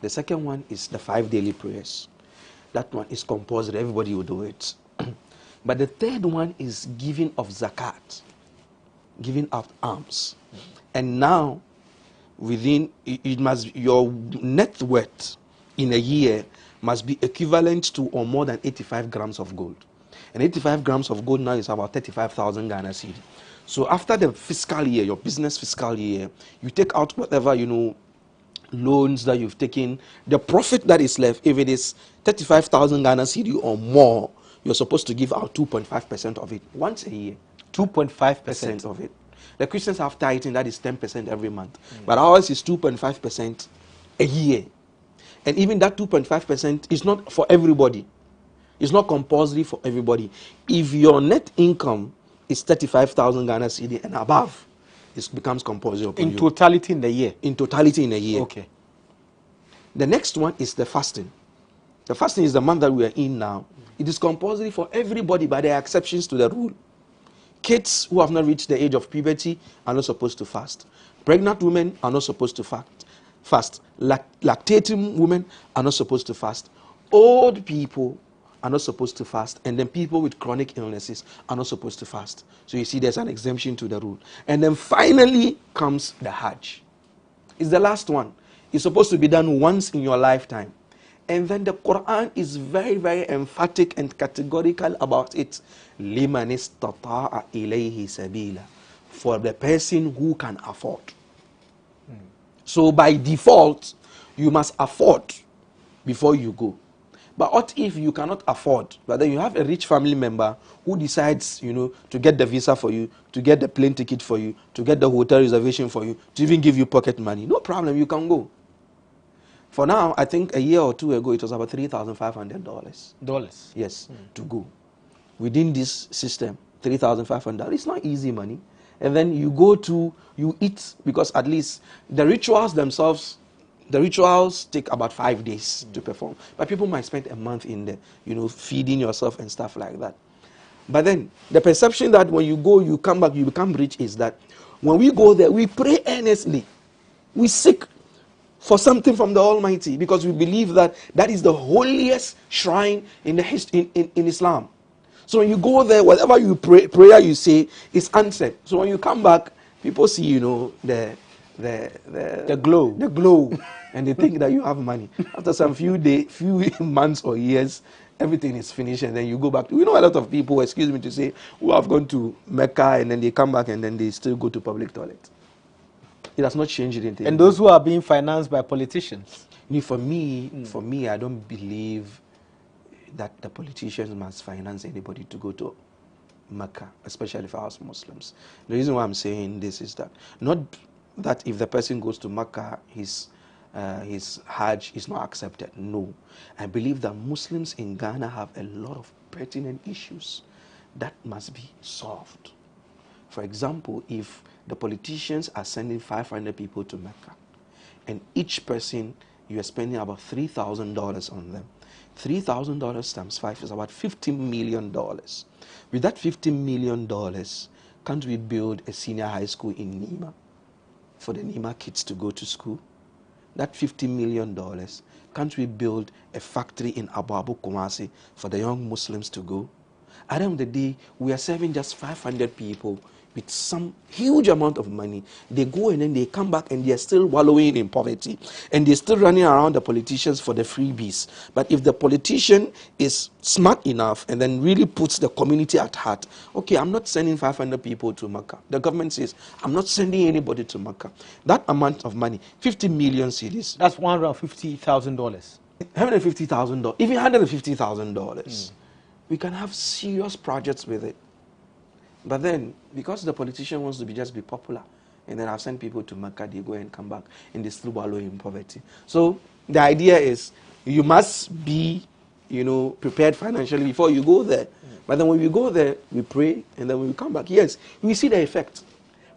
The second one is the 5 daily prayers. That one is compulsory, everybody will do it. But the third one is giving of zakat, giving of alms. And now, within, your net worth in a year must be equivalent to or more than 85 grams of gold. And 85 grams of gold now is about 35,000 Ghana cedi. So after the fiscal year, your business fiscal year, you take out whatever, you know, loans that you've taken. The profit that is left, if it is 35,000 Ghana cedi or more, you're supposed to give out 2.5% of it once a year. 2.5% of it. The Christians have tithing, that is 10% every month. But ours is 2.5% a year. And even that 2.5% is not for everybody. It's not compulsory for everybody. If your net income is 35,000 Ghana cedi and above, it becomes compulsory upon you. In totality in the year? In totality in a year. Okay. The next one is the fasting. The fasting is the month that we are in now. It is compulsory for everybody, but there are exceptions to the rule. Kids who have not reached the age of puberty are not supposed to fast. Pregnant women are not supposed to fast. Lactating women are not supposed to fast. Old people are not supposed to fast, and then people with chronic illnesses are not supposed to fast. So you see there's an exemption to the rule. And then finally comes the Hajj. It's the last one. It's supposed to be done once in your lifetime. And then the Quran is very, very emphatic and categorical about it. لِمَنِ اسْتَطَاعَ إِلَيْهِ سَبِيلًا, for the person who can afford. So by default, you must afford before you go. But what if you cannot afford, but then you have a rich family member who decides, to get the visa for you, to get the plane ticket for you, to get the hotel reservation for you, to even give you pocket money? No problem, you can go. For now, I think a year or two ago, it was about $3,500. Dollars? Yes, to go. Within this system, $3,500. It's not easy money. And then you go you eat, because at least the rituals themselves, take about 5 days to perform. But people might spend a month in there, feeding yourself and stuff like that. But then, the perception that when you go, you come back, you become rich is that when we go there, we pray earnestly. We seek for something from the Almighty, because we believe that is the holiest shrine in Islam. So when you go there, whatever you prayer you say is answered. So when you come back, people see, the glow, and they think that you have money. After some few months or years, everything is finished, and then you go back. We know a lot of people, excuse me to say, who have gone to Mecca and then they come back and then they still go to public toilet. It has not changed anything. And those who are being financed by politicians? For me, I don't believe that the politicians must finance anybody to go to Mecca, especially for us Muslims. The reason why I'm saying this is that, not that if the person goes to Mecca, his Hajj is not accepted. No. I believe that Muslims in Ghana have a lot of pertinent issues that must be solved. For example, if the politicians are sending 500 people to Mecca, and each person, you are spending about $3,000 on them. $3,000 times 5 is about $15 million. With that $15 million, can't we build a senior high school in Nima for the Nima kids to go to school? That $15 million, can't we build a factory in Abu Kumasi for the young Muslims to go? At the end of the day, we are serving just 500 people with some huge amount of money. They go and then they come back and they are still wallowing in poverty. And they're still running around the politicians for the freebies. But if the politician is smart enough and then really puts the community at heart, okay, I'm not sending 500 people to Mecca. The government says, I'm not sending anybody to Mecca. That amount of money, 50 million cedis. That's $150,000. $150,000, even $150,000. We can have serious projects with it. But then, because the politician wants to just be popular, and then I've sent people to Mecca, they go and come back, and they still wallow in poverty. So the idea is, you must be, prepared financially before you go there. But then when we go there, we pray, and then when we come back, yes, we see the effect.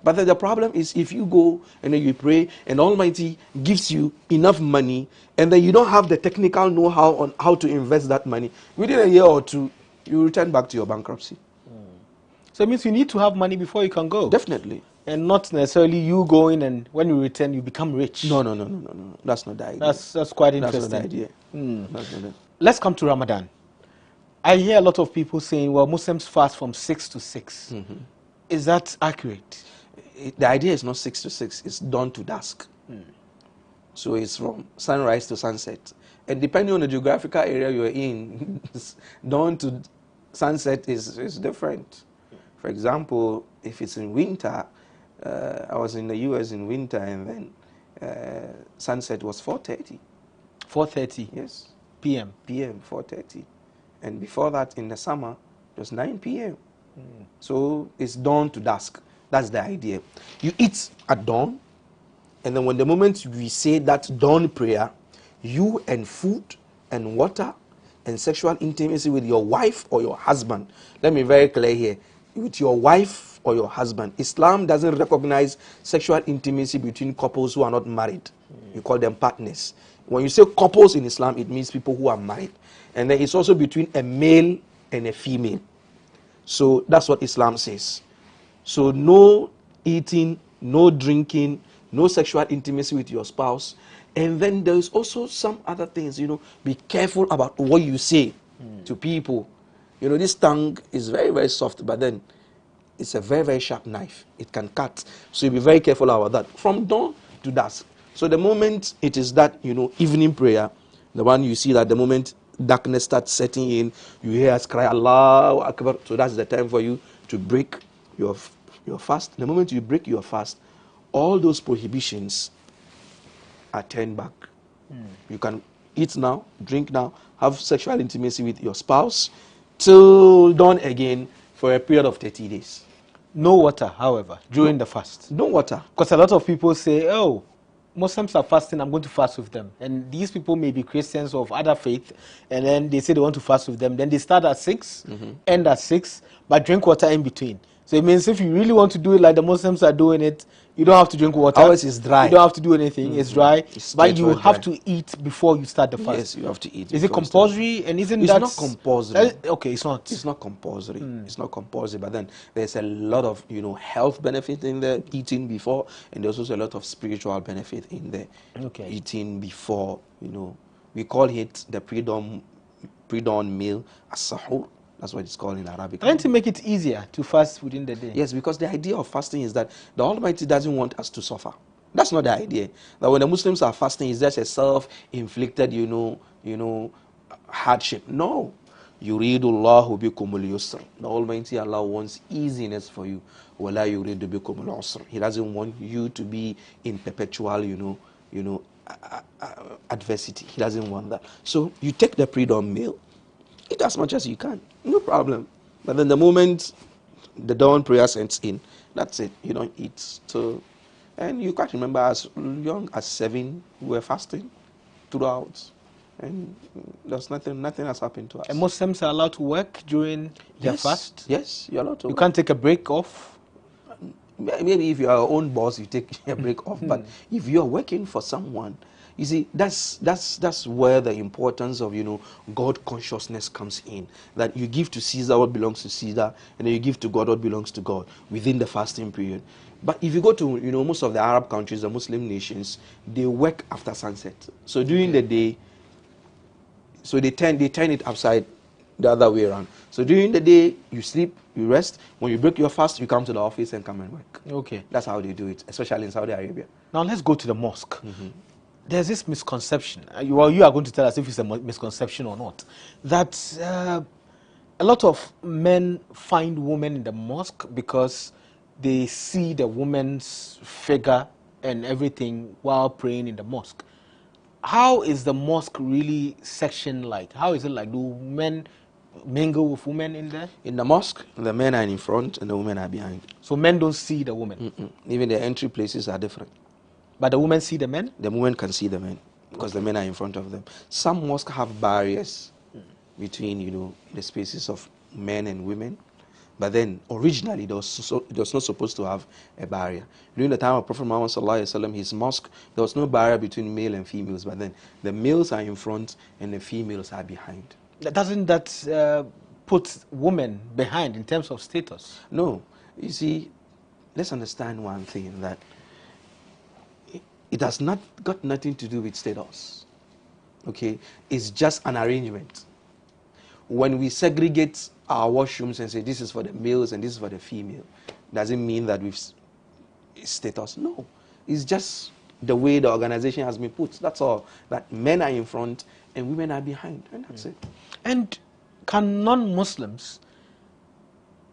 But then the problem is, if you go and then you pray, and Almighty gives you enough money, and then you don't have the technical know-how on how to invest that money, within a year or two, you return back to your bankruptcy. So it means you need to have money before you can go. Definitely. And not necessarily you going and when you return, you become rich. No. That's not the idea. That's quite interesting. That's not the idea. That's not it. Let's come to Ramadan. I hear a lot of people saying, well, Muslims fast from 6 to 6. Is that accurate? The idea is not 6 to 6. It's dawn to dusk. So it's from sunrise to sunset. And depending on the geographical area you're in, dawn to sunset is different. For example, if it's in winter, I was in the US in winter, and then sunset was 4:30. 4:30? Yes. PM? PM, 4:30. And before that, in the summer, it was 9 p.m. So it's dawn to dusk. That's the idea. You eat at dawn, and then when the moment we say that dawn prayer, you and food and water and sexual intimacy with your wife or your husband. Let me be very clear here. With your wife or your husband. Islam doesn't recognize sexual intimacy between couples who are not married. You call them partners. When you say couples in Islam, it means people who are married. And then it's also between a male and a female. So that's what Islam says. So no eating, no drinking, no sexual intimacy with your spouse. And then there's also some other things, be careful about what you say to people. This tongue is very, very soft, but then it's a very, very sharp knife. It can cut. So you be very careful about that. From dawn to dusk. So the moment it is that, evening prayer, The one you see that the moment darkness starts setting in, you hear us cry, Allahu Akbar. So that's the time for you to break your fast. The moment you break your fast, all those prohibitions are turned back. You can eat now, drink now, have sexual intimacy with your spouse, till dawn again for a period of 30 days. No water, however, during the fast. No water. Because a lot of people say, oh, Muslims are fasting, I'm going to fast with them. And these people may be Christians of other faith, and then they say they want to fast with them. Then they start at 6, end at 6, but drink water in between. So it means if you really want to do it like the Muslims are doing it, you don't have to drink water. Ours is dry. You don't have to do anything. It's dry. But you have to eat before you start the fast. Yes, you have to eat. Is it compulsory? And isn't it's that... It's not compulsory. Okay, it's not. It's not compulsory. It's not compulsory. But then there's a lot of, health benefit in the eating before. And there's also a lot of spiritual benefit in the eating before, We call it the pre-dawn meal, as-sahur. That's what it's called in Arabic. Trying to make it easier to fast within the day. Yes, because the idea of fasting is that the Almighty doesn't want us to suffer. That's not the idea. That when the Muslims are fasting, it's just a self-inflicted, hardship. No. Yuridullahu bikumul yusr. The Almighty Allah wants easiness for you. Wala yuridu bikumul usr. He doesn't want you to be in perpetual, adversity. He doesn't want that. So you take the pre-dawn meal. Eat as much as you can, no problem. But then the moment the dawn prayer sets in, that's it. You don't eat. So, and you can't remember as young as 7, we were fasting throughout, and there's nothing has happened to us. And Muslims are allowed to work during their fast? Yes, you're allowed to. You can't take a break off? Maybe if you are your own boss, you take a break off. But if you're working for someone, you see, that's where the importance of, God consciousness comes in. That you give to Caesar what belongs to Caesar, and then you give to God what belongs to God within the fasting period. But if you go to, most of the Arab countries, the Muslim nations, they work after sunset. So during the day, so they turn it upside the other way around. So during the day, you sleep, you rest. When you break your fast, you come to the office and come and work. Okay. That's how they do it, especially in Saudi Arabia. Now let's go to the mosque. There's this misconception, you are going to tell us if it's a misconception or not, that a lot of men find women in the mosque because they see the woman's figure and everything while praying in the mosque. How is the mosque really sectioned like? How is it like? Do men mingle with women in there? In the mosque, the men are in front and the women are behind. So men don't see the women? Even the entry places are different. But the women see the men? The women can see the men because the men are in front of them. Some mosques have barriers between, the spaces of men and women. But then, originally, it was not supposed to have a barrier. During the time of Prophet Muhammad sallallahu alaihi wasallam, his mosque, there was no barrier between male and females. But then, the males are in front and the females are behind. Doesn't that put women behind in terms of status? No. You see, let's understand one thing, that it has not got nothing to do with status. Okay? It's just an arrangement. When we segregate our washrooms and say this is for the males and this is for the female, doesn't mean that we've status. No. It's just the way the organization has been put. That's all. That men are in front and women are behind. And that's it. And can non-Muslims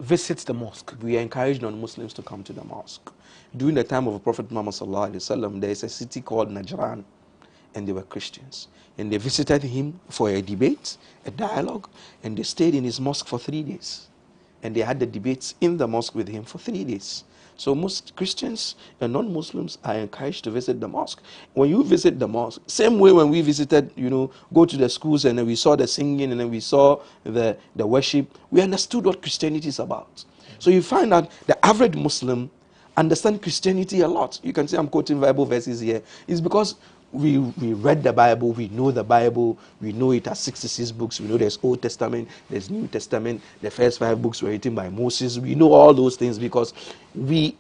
visit the mosque? We encourage non-Muslims to come to the mosque. During the time of Prophet Muhammad sallallahu alaihi wasallam, there is a city called Najran, and they were Christians. And they visited him for a debate, a dialogue, and they stayed in his mosque for 3 days. And they had the debates in the mosque with him for 3 days. So most Christians and non-Muslims are encouraged to visit the mosque. When you visit the mosque, same way when we visited, go to the schools and then we saw the singing and then we saw the worship, we understood what Christianity is about. So you find out the average Muslim understand Christianity a lot. You can say I'm quoting Bible verses here. It's because we read the Bible, we know the Bible, we know it has 66 books, we know there's Old Testament, there's New Testament, the first 5 books were written by Moses. We know all those things because we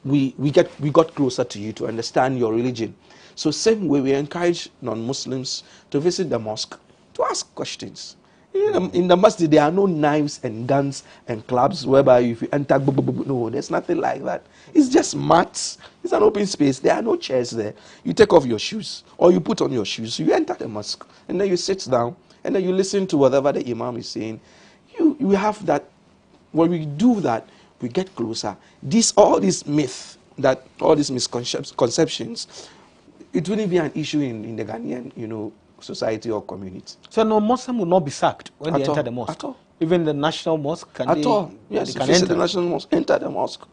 got closer to you to understand your religion. So same way we encourage non-Muslims to visit the mosque, to ask questions. In the masjid, there are no knives and guns and clubs whereby if you enter, no, there's nothing like that. It's just mats. It's an open space. There are no chairs there. You take off your shoes or you put on your shoes. You enter the mosque and then you sit down and then you listen to whatever the imam is saying. You have that. When we do that, we get closer. All these myths, all these misconceptions, it wouldn't be an issue in the Ghanaian, society or community. So no Muslim will not be sacked when they enter the mosque? At all. Even the national mosque? Yes, if you see the national mosque, enter the mosque.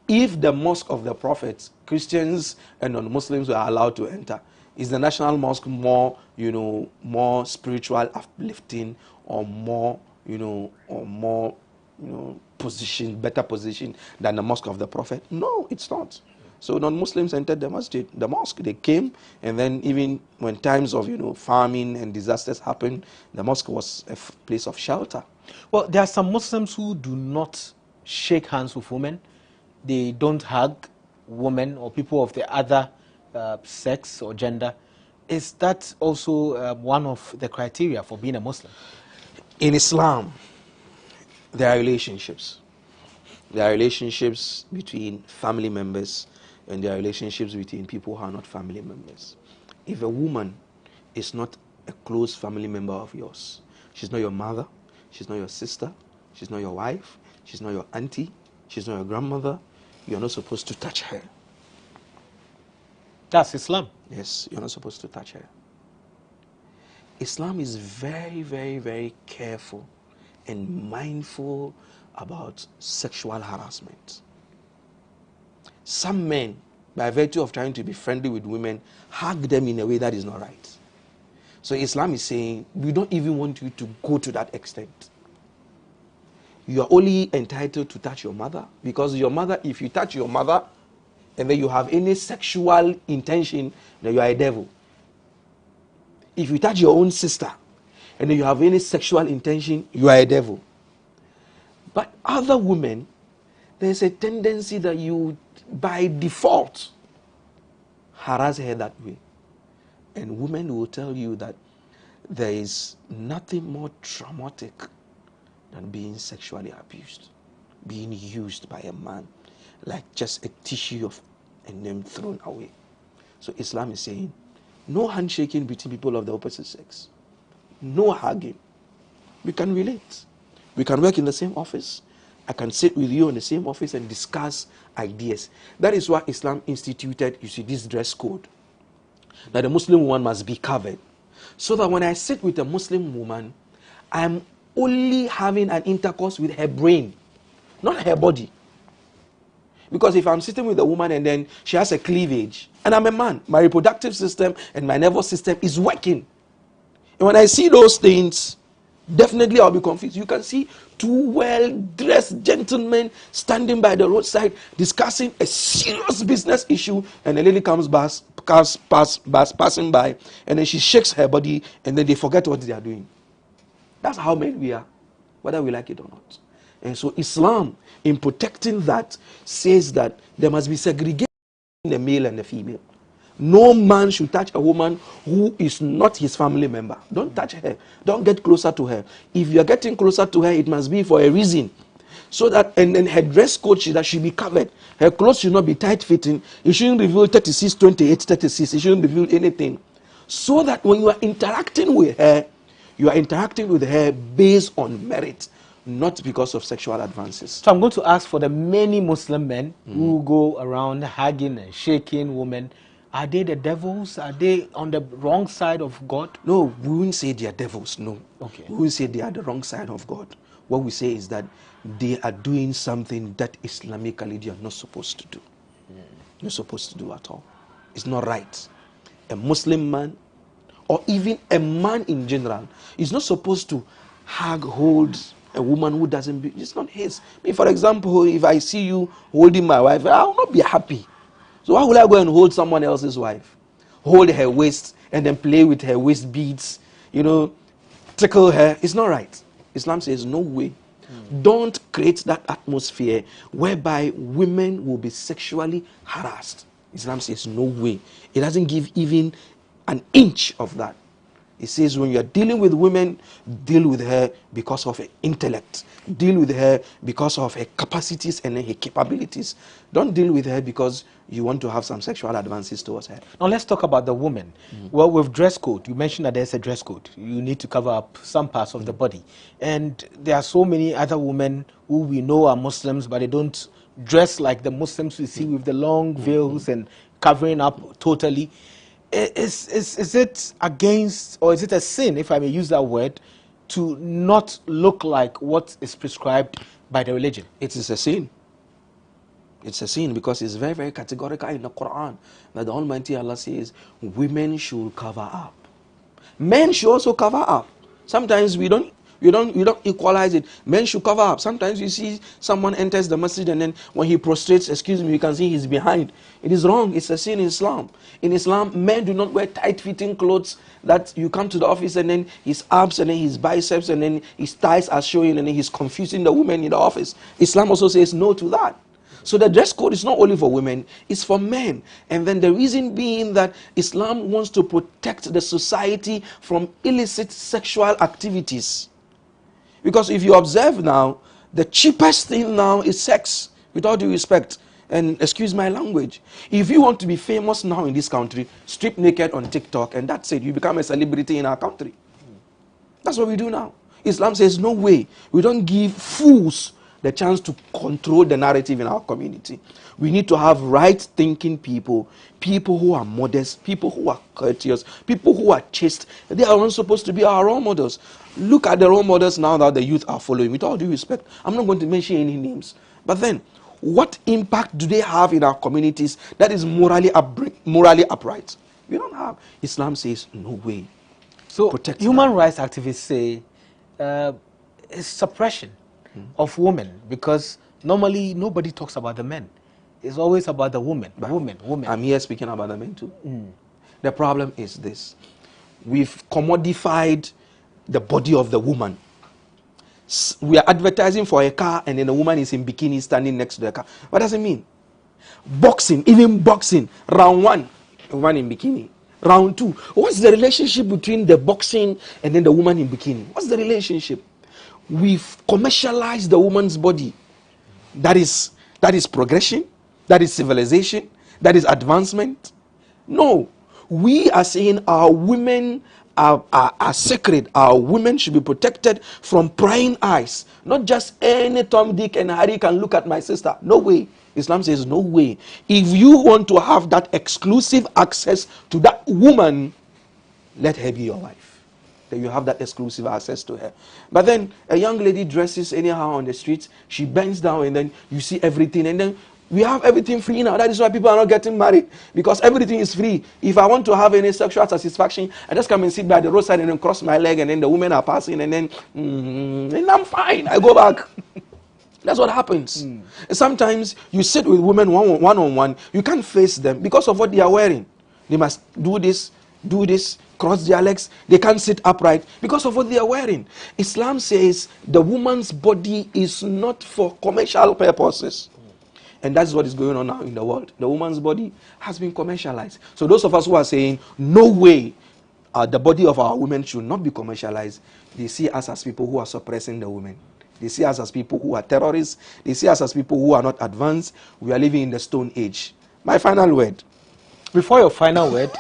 If the mosque of the prophets, Christians and non-Muslims were allowed to enter, is the national mosque more, more spiritual, uplifting, or more, position, better position than the mosque of the prophet? No, it's not. So non-Muslims entered the mosque. They came, and then even when times of famine and disasters happened, the mosque was a place of shelter. Well, there are some Muslims who do not shake hands with women. They don't hug women or people of the other sex or gender. Is that also one of the criteria for being a Muslim? In Islam, there are relationships. There are relationships between family members, and there are relationships between people who are not family members. If a woman is not a close family member of yours, she's not your mother, she's not your sister, she's not your wife, she's not your auntie, she's not your grandmother, you're not supposed to touch her. That's Islam. Yes, you're not supposed to touch her. Islam is very, very, very careful and mindful about sexual harassment. Some men, by virtue of trying to be friendly with women, hug them in a way that is not right. So Islam is saying, we don't even want you to go to that extent. You are only entitled to touch your mother, because your mother, if you touch your mother and then you have any sexual intention, then you are a devil. If you touch your own sister and then you have any sexual intention, you are a devil. But other women, there's a tendency that you, by default, harass her that way. And women will tell you that there is nothing more traumatic than being sexually abused, being used by a man like just a tissue and then thrown away. So Islam is saying, no handshaking between people of the opposite sex, no hugging. We can relate. We can work in the same office. I can sit with you in the same office and discuss ideas. That is why Islam instituted, this dress code. That the Muslim woman must be covered. So that when I sit with a Muslim woman, I'm only having an intercourse with her brain, not her body. Because if I'm sitting with a woman and then she has a cleavage, and I'm a man, my reproductive system and my nervous system is working. And when I see those things, definitely I'll be confused. You can see two well-dressed gentlemen standing by the roadside discussing a serious business issue, and a lady comes passing by, and then she shakes her body, and then they forget what they are doing. That's how men we are, whether we like it or not. And so Islam, in protecting that, says that there must be segregation between the male and the female. No man should touch a woman who is not his family member. Don't touch her. Don't get closer to her. If you're getting closer to her, it must be for a reason. So that, and then her dress code should be covered. Her clothes should not be tight-fitting. It shouldn't reveal 36, 28, 36. It shouldn't reveal anything. So that when you are interacting with her, you are interacting with her based on merit, not because of sexual advances. So I'm going to ask for the many Muslim men who go around hugging and shaking women. Are they the devils? Are they on the wrong side of God? No, we wouldn't say they are devils, no. Okay. We wouldn't say they are the wrong side of God. What we say is that they are doing something that Islamically they are not supposed to do. Not supposed to do at all. It's not right. A Muslim man, or even a man in general, is not supposed to hold a woman who doesn't, it's not his. For example, if I see you holding my wife, I will not be happy. So why would I go and hold someone else's wife? Hold her waist and then play with her waist beads, tickle her. It's not right. Islam says no way. Don't create that atmosphere whereby women will be sexually harassed. Islam says no way. It doesn't give even an inch of that. It says when you are dealing with women, deal with her because of her intellect. Deal with her because of her capacities and her capabilities. Don't deal with her because you want to have some sexual advances towards her. Now let's talk about the woman. Well, with dress code, you mentioned that there's a dress code. You need to cover up some parts of the body. And there are so many other women who we know are Muslims, but they don't dress like the Muslims we see with the long veils and covering up totally. Is it against, or is it a sin, if I may use that word, to not look like what is prescribed by the religion? It is a sin. It's a sin because it's very, very categorical in the Quran that the Almighty Allah says women should cover up. Men should also cover up. Sometimes we don't equalize it. Men should cover up. Sometimes you see someone enters the masjid and then when he prostrates, excuse me, you can see he's behind. It is wrong. It's a sin in Islam. In Islam, men do not wear tight-fitting clothes that you come to the office and then his abs and then his biceps and then his thighs are showing and then he's confusing the women in the office. Islam also says no to that. So the dress code is not only for women, it's for men. And then the reason being that Islam wants to protect the society from illicit sexual activities. Because if you observe now, the cheapest thing now is sex, with all due respect. And excuse my language. If you want to be famous now in this country, strip naked on TikTok and that's it. You become a celebrity in our country. That's what we do now. Islam says no way. We don't give fools the chance to control the narrative in our community. We need to have right-thinking people, people who are modest, people who are courteous, people who are chaste. They are not supposed to be our role models. Look at the role models now that the youth are following. With all due respect, I'm not going to mention any names. But then, what impact do they have in our communities that is morally upright? We don't have. Islam says, no way. So human rights activists say it's suppression of women, because normally nobody talks about the men. It's always about the women. Women. I'm here speaking about the men too. The problem is this. We've commodified the body of the woman. We are advertising for a car and then the woman is in bikini standing next to the car. What does it mean? Boxing, even boxing. Round 1, woman in bikini. Round 2, what's the relationship between the boxing and then the woman in bikini? What's the relationship? We've commercialized the woman's body. That is progression. That is civilization. That is advancement. No. We are saying our women are sacred. Our women should be protected from prying eyes. Not just any Tom, Dick, and Harry can look at my sister. No way. Islam says no way. If you want to have that exclusive access to that woman, let her be your wife. Then you have that exclusive access to her. But then a young lady dresses anyhow on the streets. She bends down and then you see everything. And then we have everything free now. That is why people are not getting married, because everything is free. If I want to have any sexual satisfaction, I just come and sit by the roadside and then cross my leg and then the women are passing and then and I'm fine. I go back. That's what happens. Sometimes you sit with women one-on-one. You can't face them because of what they are wearing. They must do this, cross their legs. They can't sit upright because of what they are wearing. Islam says the woman's body is not for commercial purposes. And that's what is going on now in the world. The woman's body has been commercialized. So those of us who are saying, no way, the body of our women should not be commercialized, they see us as people who are suppressing the women. They see us as people who are terrorists. They see us as people who are not advanced. We are living in the Stone Age. My final word. Before your final word,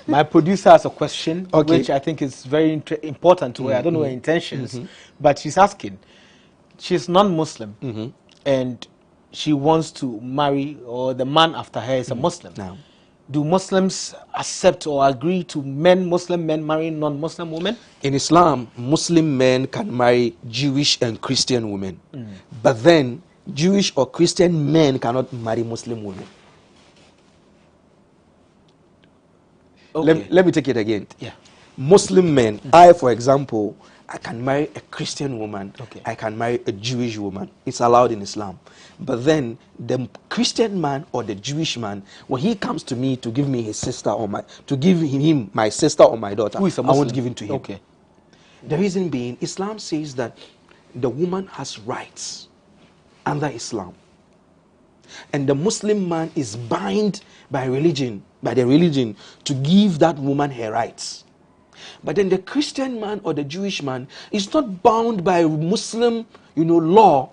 my producer has a question, which I think is very important to her. I don't know her intentions, but she's asking. She's non-Muslim, and she wants to marry, or the man after her is a Muslim. Now, do Muslims accept or agree to Muslim men marrying non-Muslim women? in Islam, Muslim men can marry Jewish and Christian women. But then, Jewish or Christian men cannot marry Muslim women. Okay. Let me take it again. Yeah. Muslim men, I, for example, I can marry a Christian woman. Okay. I can marry a Jewish woman. It's allowed in Islam. But then the Christian man or the Jewish man, when he comes to me to give me his sister or him my sister or my daughter, Who is a I Muslim? won't give it to him. Okay. The reason being, Islam says that the woman has rights under Islam. And the Muslim man is bound by the religion, to give that woman her rights. But then the Christian man or the Jewish man is not bound by Muslim, law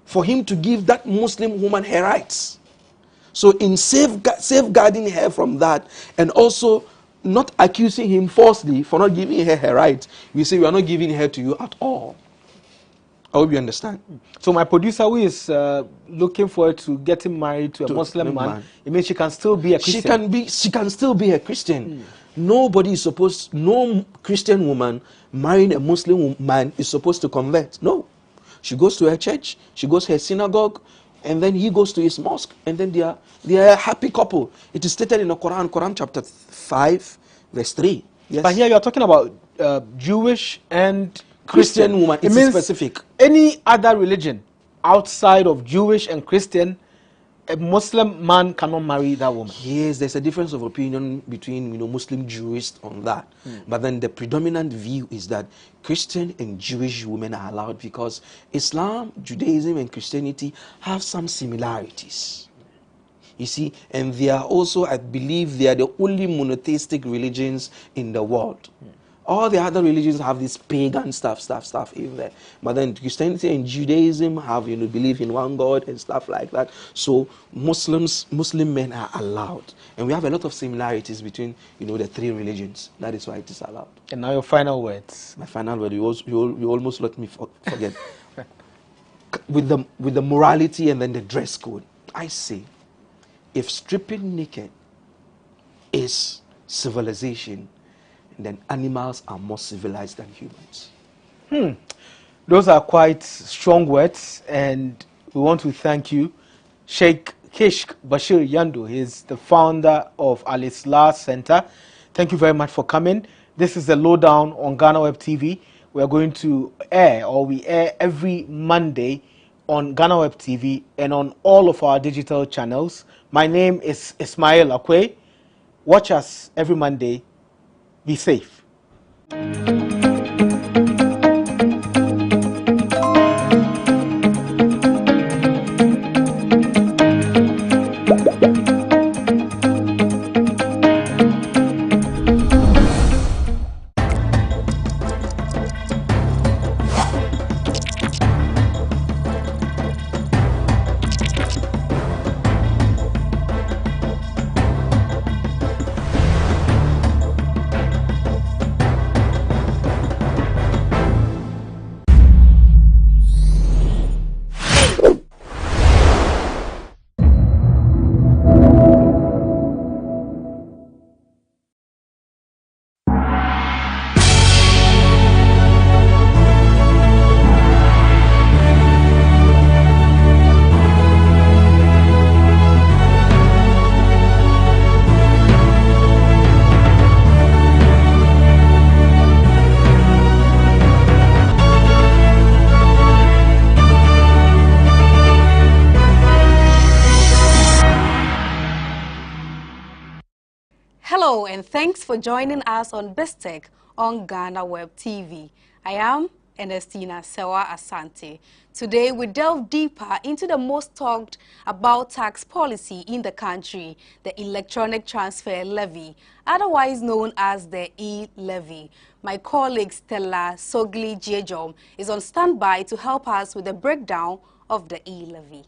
for him to give that Muslim woman her rights. So in safeguarding her from that, and also not accusing him falsely for not giving her her rights, we say we are not giving her to you at all. I hope you understand. So my producer, who is looking forward to getting married to a Muslim man, it means she can still be a Christian. She can still be a Christian. Nobody is supposed, no Christian woman marrying a Muslim man is supposed to convert. No. She goes to her church, she goes to her synagogue, and then he goes to his mosque, and then they are a happy couple. It is stated in the Quran chapter 5, verse 3. Yes. But here you are talking about Jewish and Christian woman. It means specific. Any other religion outside of Jewish and Christian, a Muslim man cannot marry that woman. Yes, there's a difference of opinion between Muslim jurists on that. But then the predominant view is that Christian and Jewish women are allowed because Islam, Judaism, and Christianity have some similarities. You see, and they are also, I believe, they are the only monotheistic religions in the world. All the other religions have this pagan stuff in there. But then Christianity and Judaism have, believe in one God and stuff like that. So Muslim men are allowed. And we have a lot of similarities between, the three religions. That is why it is allowed. And now your final words. My final word, you almost let me forget. with the morality and then the dress code, I say, if stripping naked is civilization, then animals are more civilized than humans. Those are quite strong words, and we want to thank you. Sheikh Kishk Bashir Yando, he is the founder of Al-Islah Center. Thank you very much for coming. This is the lowdown on GhanaWeb TV. We are going to we air every Monday on GhanaWeb TV and on all of our digital channels. My name is Ismail Akwe. Watch us every Monday. Be safe. Hello and thanks for joining us on BizTech on GhanaWeb TV. I am Ernestina Sewa Asante. Today we delve deeper into the most talked about tax policy in the country, the electronic transfer levy, otherwise known as the e-levy. My colleague Stella Sogli Jejom is on standby to help us with the breakdown of the e-levy.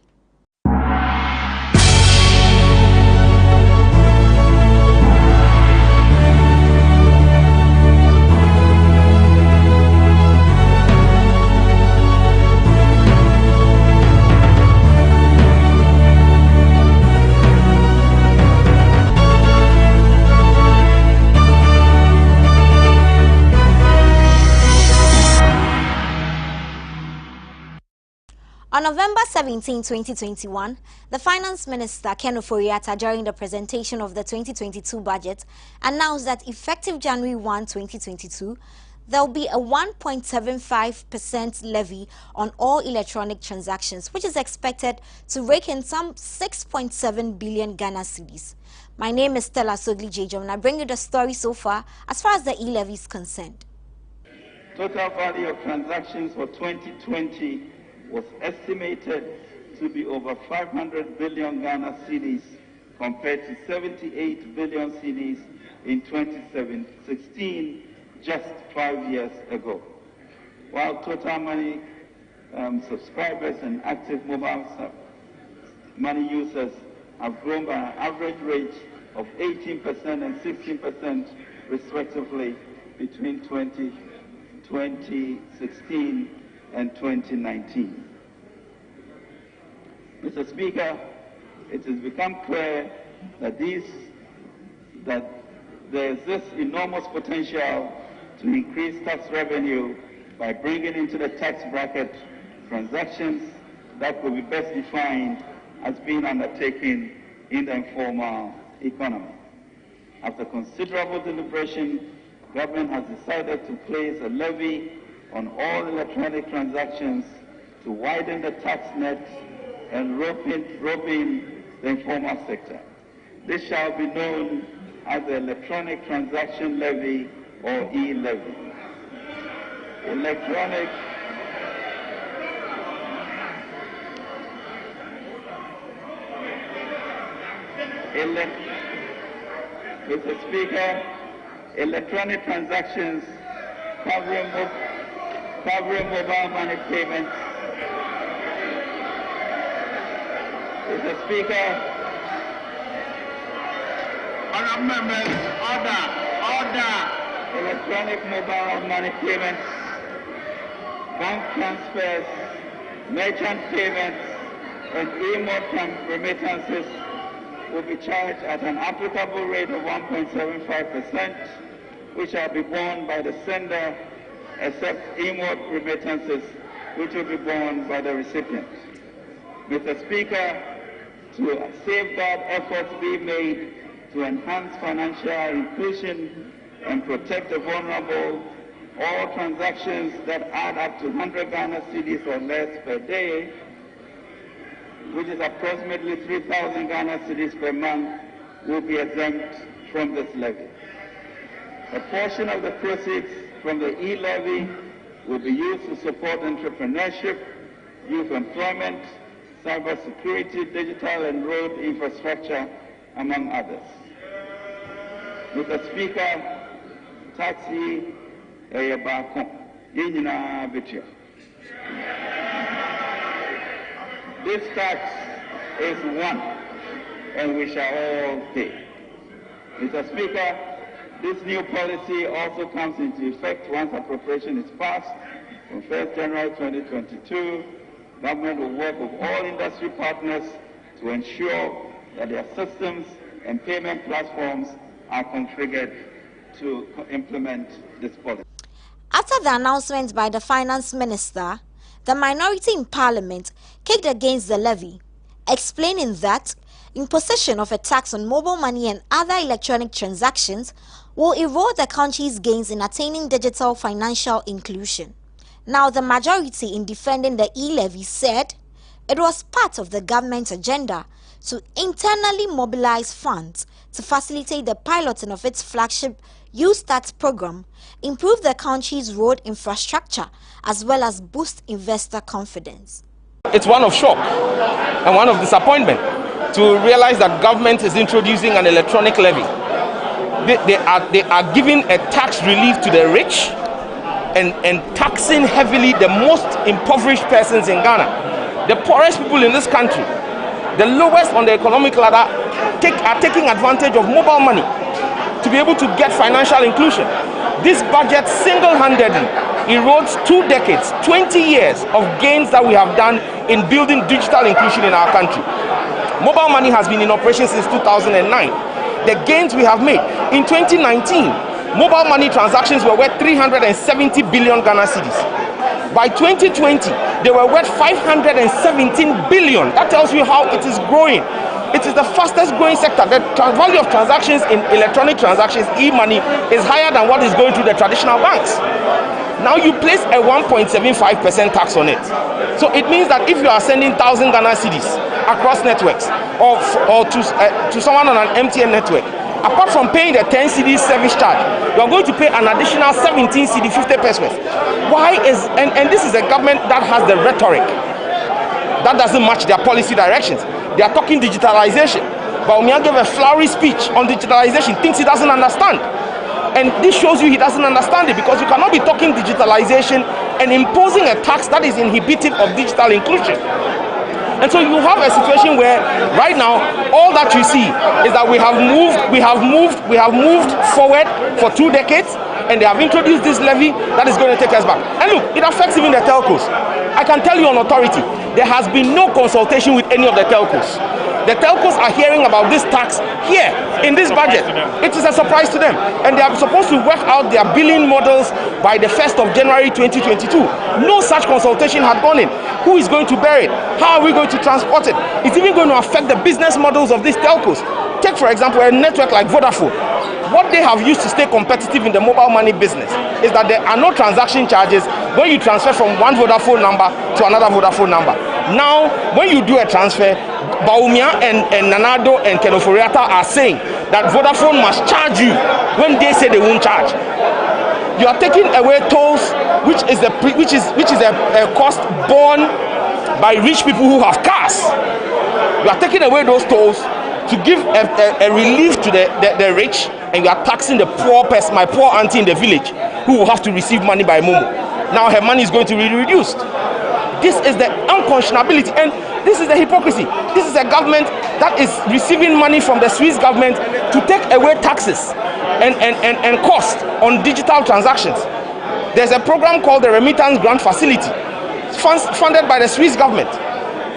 On November 17, 2021, the Finance Minister, Ken Ofori-Atta, during the presentation of the 2022 budget, announced that effective January 1, 2022, there will be a 1.75% levy on all electronic transactions, which is expected to rake in some 6.7 billion Ghana cedis. My name is Stella Sogli Jejom, and I bring you the story so far as the e-levy is concerned. Total value of transactions for 2020 was estimated to be over 500 billion Ghana cedis compared to 78 billion cedis in 2016, just 5 years ago. While total money subscribers and active mobile money users have grown by an average rate of 18% and 16% respectively between 2016 and 2019. Mr. Speaker, it has become clear that there is this enormous potential to increase tax revenue by bringing into the tax bracket transactions that could be best defined as being undertaken in the informal economy. After considerable deliberation, government has decided to place a levy on all electronic transactions to widen the tax net and rope in the informal sector. This shall be known as the Electronic Transaction Levy or e-levy. Mr. Speaker, electronic transactions covering mobile money payments. Mr. Speaker, honourable members, order. Electronic mobile money payments, bank transfers, merchant payments, and e-mode remittances will be charged at an applicable rate of 1.75%, which shall be borne by the sender, except e-mode remittances, which will be borne by the recipient. Mr. Speaker, to safeguard efforts be made to enhance financial inclusion and protect the vulnerable, all transactions that add up to 100 Ghana cedis or less per day, which is approximately 3,000 Ghana cedis per month, will be exempt from this levy. A portion of the proceeds from the e-levy will be used to support entrepreneurship, youth employment, cybersecurity, digital and road infrastructure, among others. Mr. Speaker, taxi eyabako yinina betia. This tax is one, and we shall all pay. Mr. Speaker, this new policy also comes into effect once appropriation is passed on 1st January 2022. Government will work with all industry partners to ensure that their systems and payment platforms are configured to implement this policy. After the announcement by the Finance Minister, the minority in Parliament kicked against the levy, explaining that imposition of a tax on mobile money and other electronic transactions will erode the country's gains in attaining digital financial inclusion. Now, the majority in defending the e-levy said it was part of the government's agenda to internally mobilize funds to facilitate the piloting of its flagship Use Tax program, improve the country's road infrastructure, as well as boost investor confidence. It's one of shock and one of disappointment to realize that government is introducing an electronic levy. They are giving a tax relief to the rich and taxing heavily the most impoverished persons in Ghana. The poorest people in this country, the lowest on the economic ladder, are taking advantage of mobile money to be able to get financial inclusion. This budget single-handedly erodes 2 decades, 20 years of gains that we have done in building digital inclusion in our country. Mobile money has been in operation since 2009. The gains we have made in 2019, mobile money transactions were worth 370 billion Ghana cedis. By 2020, they were worth 517 billion. That tells you how it is growing. It is the fastest growing sector. The value of transactions in electronic transactions, e-money, is higher than what is going through the traditional banks. Now you place a 1.75% tax on it. So it means that if you are sending 1,000 Ghana cedis across networks or to someone on an MTN network, apart from paying the 10 cedi service charge, you are going to pay an additional 17 cedi 50 pesos. Why is, and this is a government that has the rhetoric that doesn't match their policy directions. They are talking digitalization. Bawumia gave a flowery speech on digitalization, things he doesn't understand. And this shows you he doesn't understand it, because you cannot be talking digitalization and imposing a tax that is inhibitive of digital inclusion. And so you have a situation where right now all that you see is that we have moved forward for 2 decades, and they have introduced this levy that is going to take us back. And look, it affects even the telcos. I can tell you on authority, there has been no consultation with any of the telcos. The telcos are hearing about this tax here in this budget. It is a surprise to them. And they are supposed to work out their billing models by the 1st of January 2022. No such consultation had gone in. Who is going to bear it? How are we going to transport it? It's even going to affect the business models of these telcos. Take, for example, a network like Vodafone. What they have used to stay competitive in the mobile money business is that there are no transaction charges when you transfer from one Vodafone number to another Vodafone number. Now, when you do a transfer, Bawumia and Nanado and Kenoforiata are saying that Vodafone must charge you when they say they won't charge. You are taking away tolls, which is a cost borne by rich people who have cars. You are taking away those tolls to give a relief to the rich, and you are taxing the poor person, my poor auntie in the village, who will have to receive money by Momo. Now her money is going to be reduced. This is the unconscionability, and this is the hypocrisy. This is a government that is receiving money from the Swiss government to take away taxes and cost on digital transactions. There's a program called the Remittance Grant Facility, funded by the Swiss government.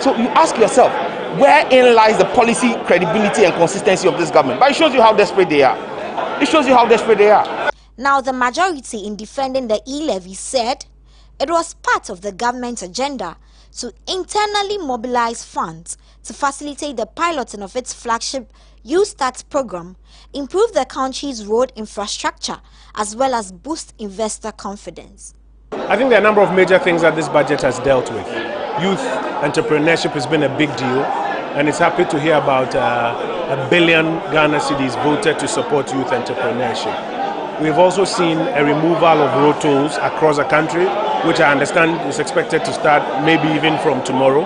So you ask yourself, wherein lies the policy credibility and consistency of this government? But it shows you how desperate they are. It shows you how desperate they are. Now, the majority in defending the e-levy said it was part of the government's agenda to internally mobilize funds to facilitate the piloting of its flagship Youth Start program, improve the country's road infrastructure, as well as boost investor confidence. I think there are a number of major things that this budget has dealt with. Youth entrepreneurship has been a big deal, and it's happy to hear about $1 billion Ghana cedis voted to support youth entrepreneurship. We've also seen a removal of road tolls across the country, which I understand is expected to start maybe even from tomorrow.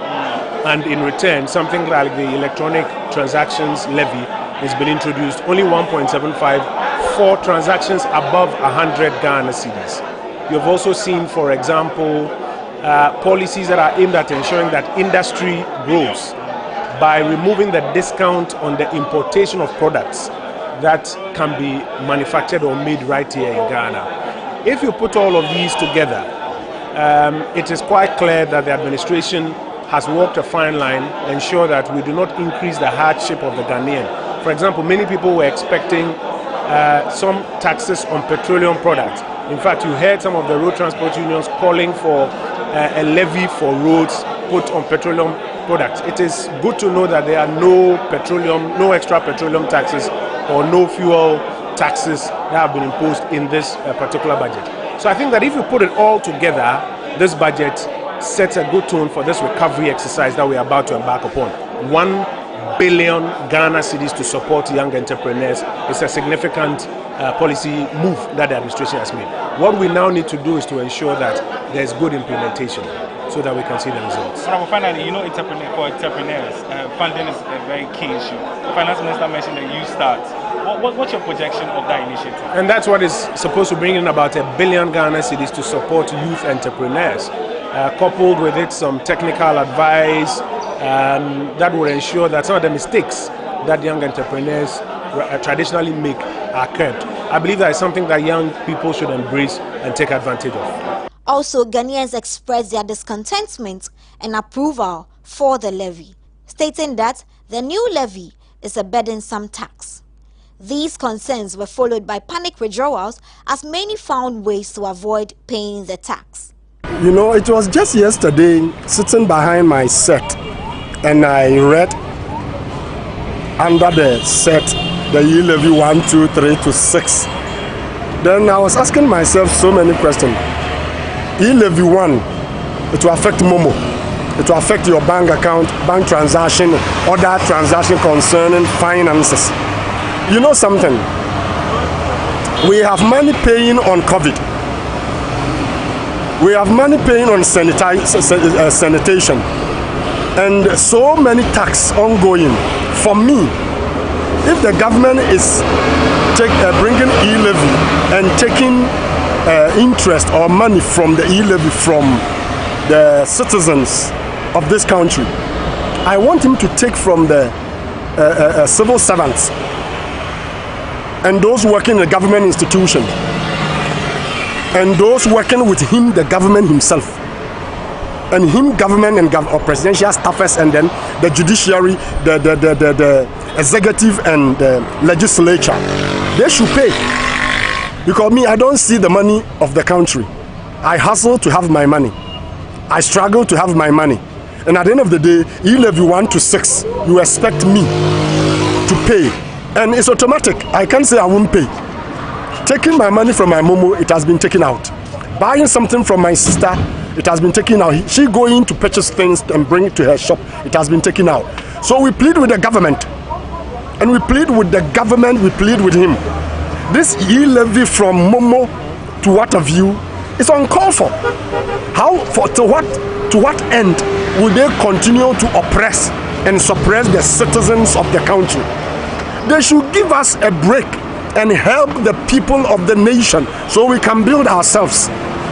And in return, something like the electronic transactions levy has been introduced, only 1.75 for transactions above 100 Ghana cedis. You've also seen, for example, policies that are aimed at ensuring that industry grows by removing the discount on the importation of products that can be manufactured or made right here in Ghana. If you put all of these together, it is quite clear that the administration has walked a fine line to ensure that we do not increase the hardship of the Ghanaian. For example, many people were expecting some taxes on petroleum products. In fact, you heard some of the road transport unions calling for a levy for roads put on petroleum products. It is good to know that there are no extra petroleum taxes or no fuel taxes that have been imposed in this particular budget. So I think that if you put it all together, this budget sets a good tone for this recovery exercise that we are about to embark upon. 1 billion Ghana cedis to support young entrepreneurs is a significant policy move that the administration has made. What we now need to do is to ensure that there's good implementation so that we can see the results. Finally, you know, for entrepreneurs, funding is a very key issue. The Finance Minister mentioned that you start. What's your projection of that initiative? And that's what is supposed to bring in about 1 billion Ghana cedis to support youth entrepreneurs. Coupled with it some technical advice that will ensure that some of the mistakes that young entrepreneurs traditionally make are curbed. I believe that is something that young people should embrace and take advantage of. Also, Ghanaians expressed their discontentment and approval for the levy, stating that the new levy is a burdensome tax. These concerns were followed by panic withdrawals as many found ways to avoid paying the tax. You know, it was just yesterday, sitting behind my set, and I read under the set the e-levy 1, 2, 3 to 6. Then I was asking myself so many questions. E-levy 1, it will affect Momo. It will affect your bank account, bank transaction, other transaction concerning finances. You know something? We have money paying on COVID. We have money paying on sanitation. And so many tax ongoing. For me, if the government is bringing e-levy and taking interest or money from the e-levy from the citizens of this country, I want him to take from the civil servants and those working in the government institution and those working with him, the government himself, and him, government and or presidential staffers, and then the judiciary, the executive and the legislature. They should pay. Because me, I don't see the money of the country. I hustle to have my money. I struggle to have my money. And at the end of the day, e-levy 1 to 6, you expect me to pay. And it's automatic. I can't say I won't pay. Taking my money from my momo, it has been taken out. Buying something from my sister, it has been taken out. She going to purchase things and bring it to her shop, it has been taken out. So we plead with the government. And we plead with the government, we plead with him. This e-levy from momo to what have you is uncalled for. To what end will they continue to oppress and suppress the citizens of the country? They should give us a break and help the people of the nation so we can build ourselves.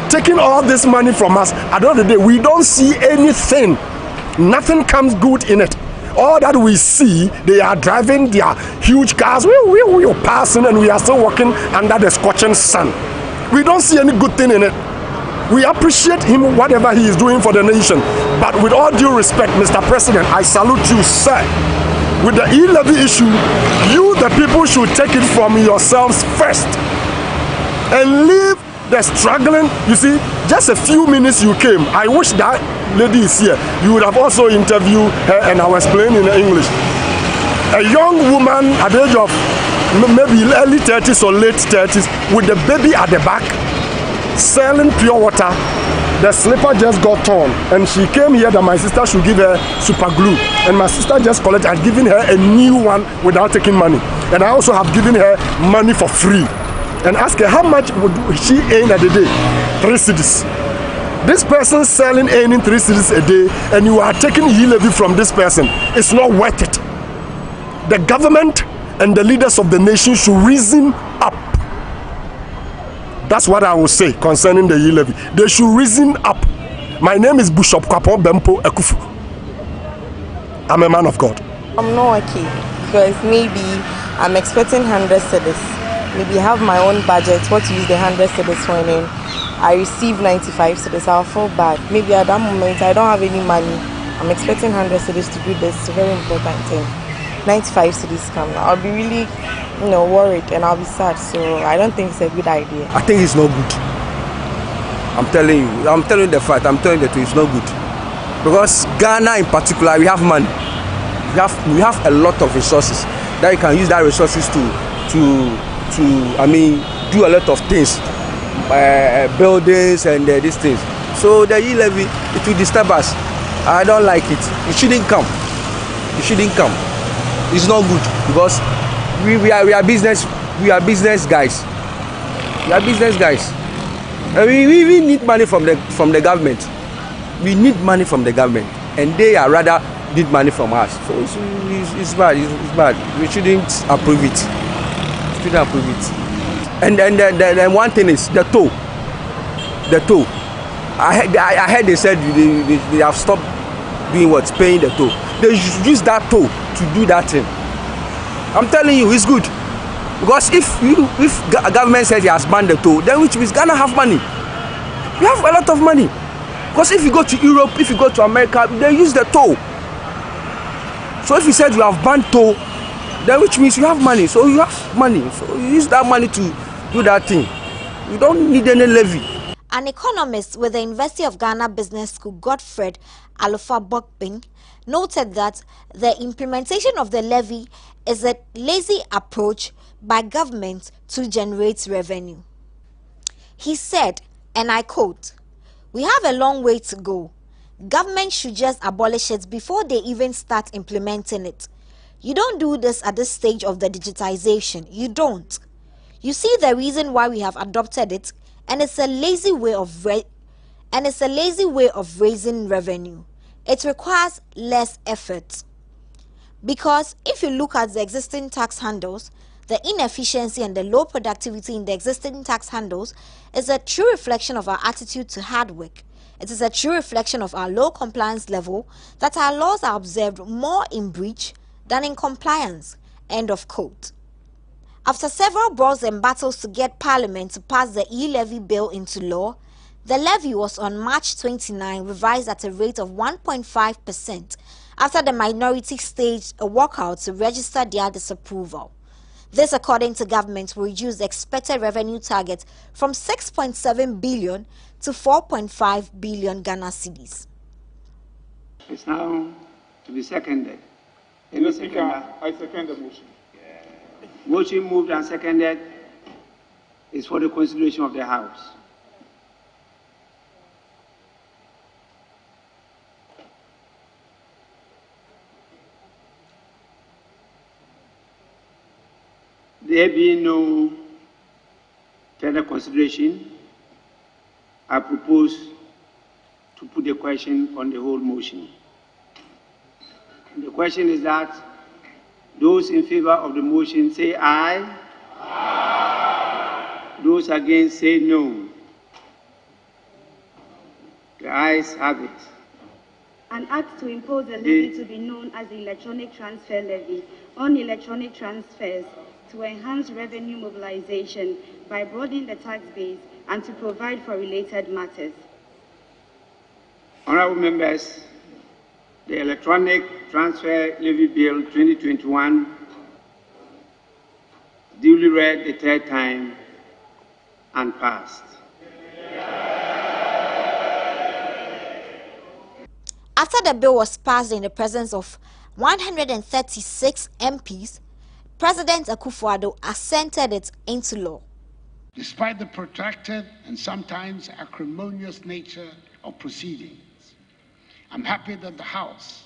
Taking all this money from us, at the end of the day, we don't see anything. Nothing comes good in it. All that we see, they are driving their huge cars, we are passing, and we are still walking under the scorching sun. We don't see any good thing in it. We appreciate him, whatever he is doing for the nation. But with all due respect, Mr. President, I salute you, sir. With the e-levy issue, you, the people, should take it from yourselves first. And leave the struggling. You see, just a few minutes you came. I wish that lady is here. You would have also interviewed her, and I will explain in English. A young woman at the age of maybe early 30s or late 30s with the baby at the back, selling pure water. The slipper just got torn, and she came here that my sister should give her super glue, and my sister just collected and given her a new one without taking money. And I also have given her money for free and asked her how much would she earn a day. 3 cedis. This person selling, earning 3 cedis a day, and you are taking e-levy from this person. It's not worth it. The government and the leaders of the nation should reason up. That's what I will say concerning the e-levy. They should reason up. My name is Bishop Kwapo Bempo Ekufu. I'm a man of God. I'm not okay because maybe I'm expecting 100 cedis. Maybe I have my own budget, what to use the 100 cedis for, and then I receive 95 cedis. I'll feel bad. Maybe at that moment I don't have any money. I'm expecting 100 cedis to do this. It's a very important thing. 95 cedis come. I'll be really worried, and I'll be sad. So I don't think it's a good idea. I think it's not good. I'm telling you the fact. I'm telling you the truth. It's not good because Ghana in particular, we have money. We have a lot of resources that you can use that resources to do a lot of things, buildings and these things. So the e-levy, it will disturb us. I don't like it. It shouldn't come. It shouldn't come. It's not good because we are business guys. We are business guys. And we need money from the government. We need money from the government, and they are rather need money from us. So it's bad. It's bad. We shouldn't approve it. We shouldn't approve it. And then one thing is the toll. The toll. I heard they said they have stopped doing what? Paying the toll. They use that toll to do that thing. I'm telling you, it's good. Because if government says he has banned the toll, then which means Ghana have money. We have a lot of money. Because if you go to Europe, if you go to America, they use the toll. So if you said you have banned toll, then which means you have money. So you have money. So you use that money to do that thing. You don't need any levy. An economist with the University of Ghana Business School, Godfred Alufa Bokping, noted that the implementation of the levy is a lazy approach by government to generate revenue. He said, and I quote, "We have a long way to go. Government should just abolish it before they even start implementing it. You don't do this at this stage of the digitization. You don't. You see the reason why we have adopted it, and it's a lazy way of raising revenue. It requires less effort." Because if you look at the existing tax handles, the inefficiency and the low productivity in the existing tax handles is a true reflection of our attitude to hard work. It is a true reflection of our low compliance level that our laws are observed more in breach than in compliance. End of quote. After several brawls and battles to get Parliament to pass the e-levy bill into law, the levy was on March 29 revised at a rate of 1.5% after the minority staged a walkout to register their disapproval. This, according to government, will reduce the expected revenue target from 6.7 billion to 4.5 billion Ghana cedis. It's now to be seconded. Mr. Speaker, I second the motion. Motion moved and seconded is for the consideration of the House. There being no further consideration, I propose to put the question on the whole motion. And the question is that those in favor of the motion say aye. Aye. Those against say no. The ayes have it. An act to impose a levy to be known as the electronic transfer levy on electronic transfers to enhance revenue mobilization by broadening the tax base and to provide for related matters. Honorable members, the Electronic Transfer Levy Bill 2021 duly read the third time and passed. After the bill was passed in the presence of 136 MPs, President Akufo-Addo assented it into law. Despite the protracted and sometimes acrimonious nature of proceedings, I'm happy that the House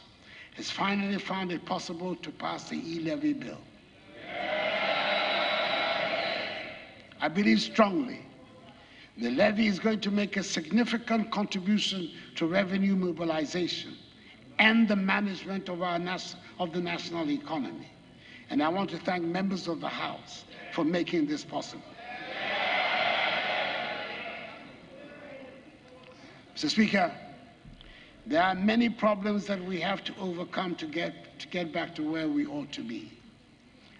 has finally found it possible to pass the e-levy bill. I believe strongly the levy is going to make a significant contribution to revenue mobilization and the management of the national economy. And I want to thank members of the House for making this possible. Mr. Speaker, there are many problems that we have to overcome to get back to where we ought to be.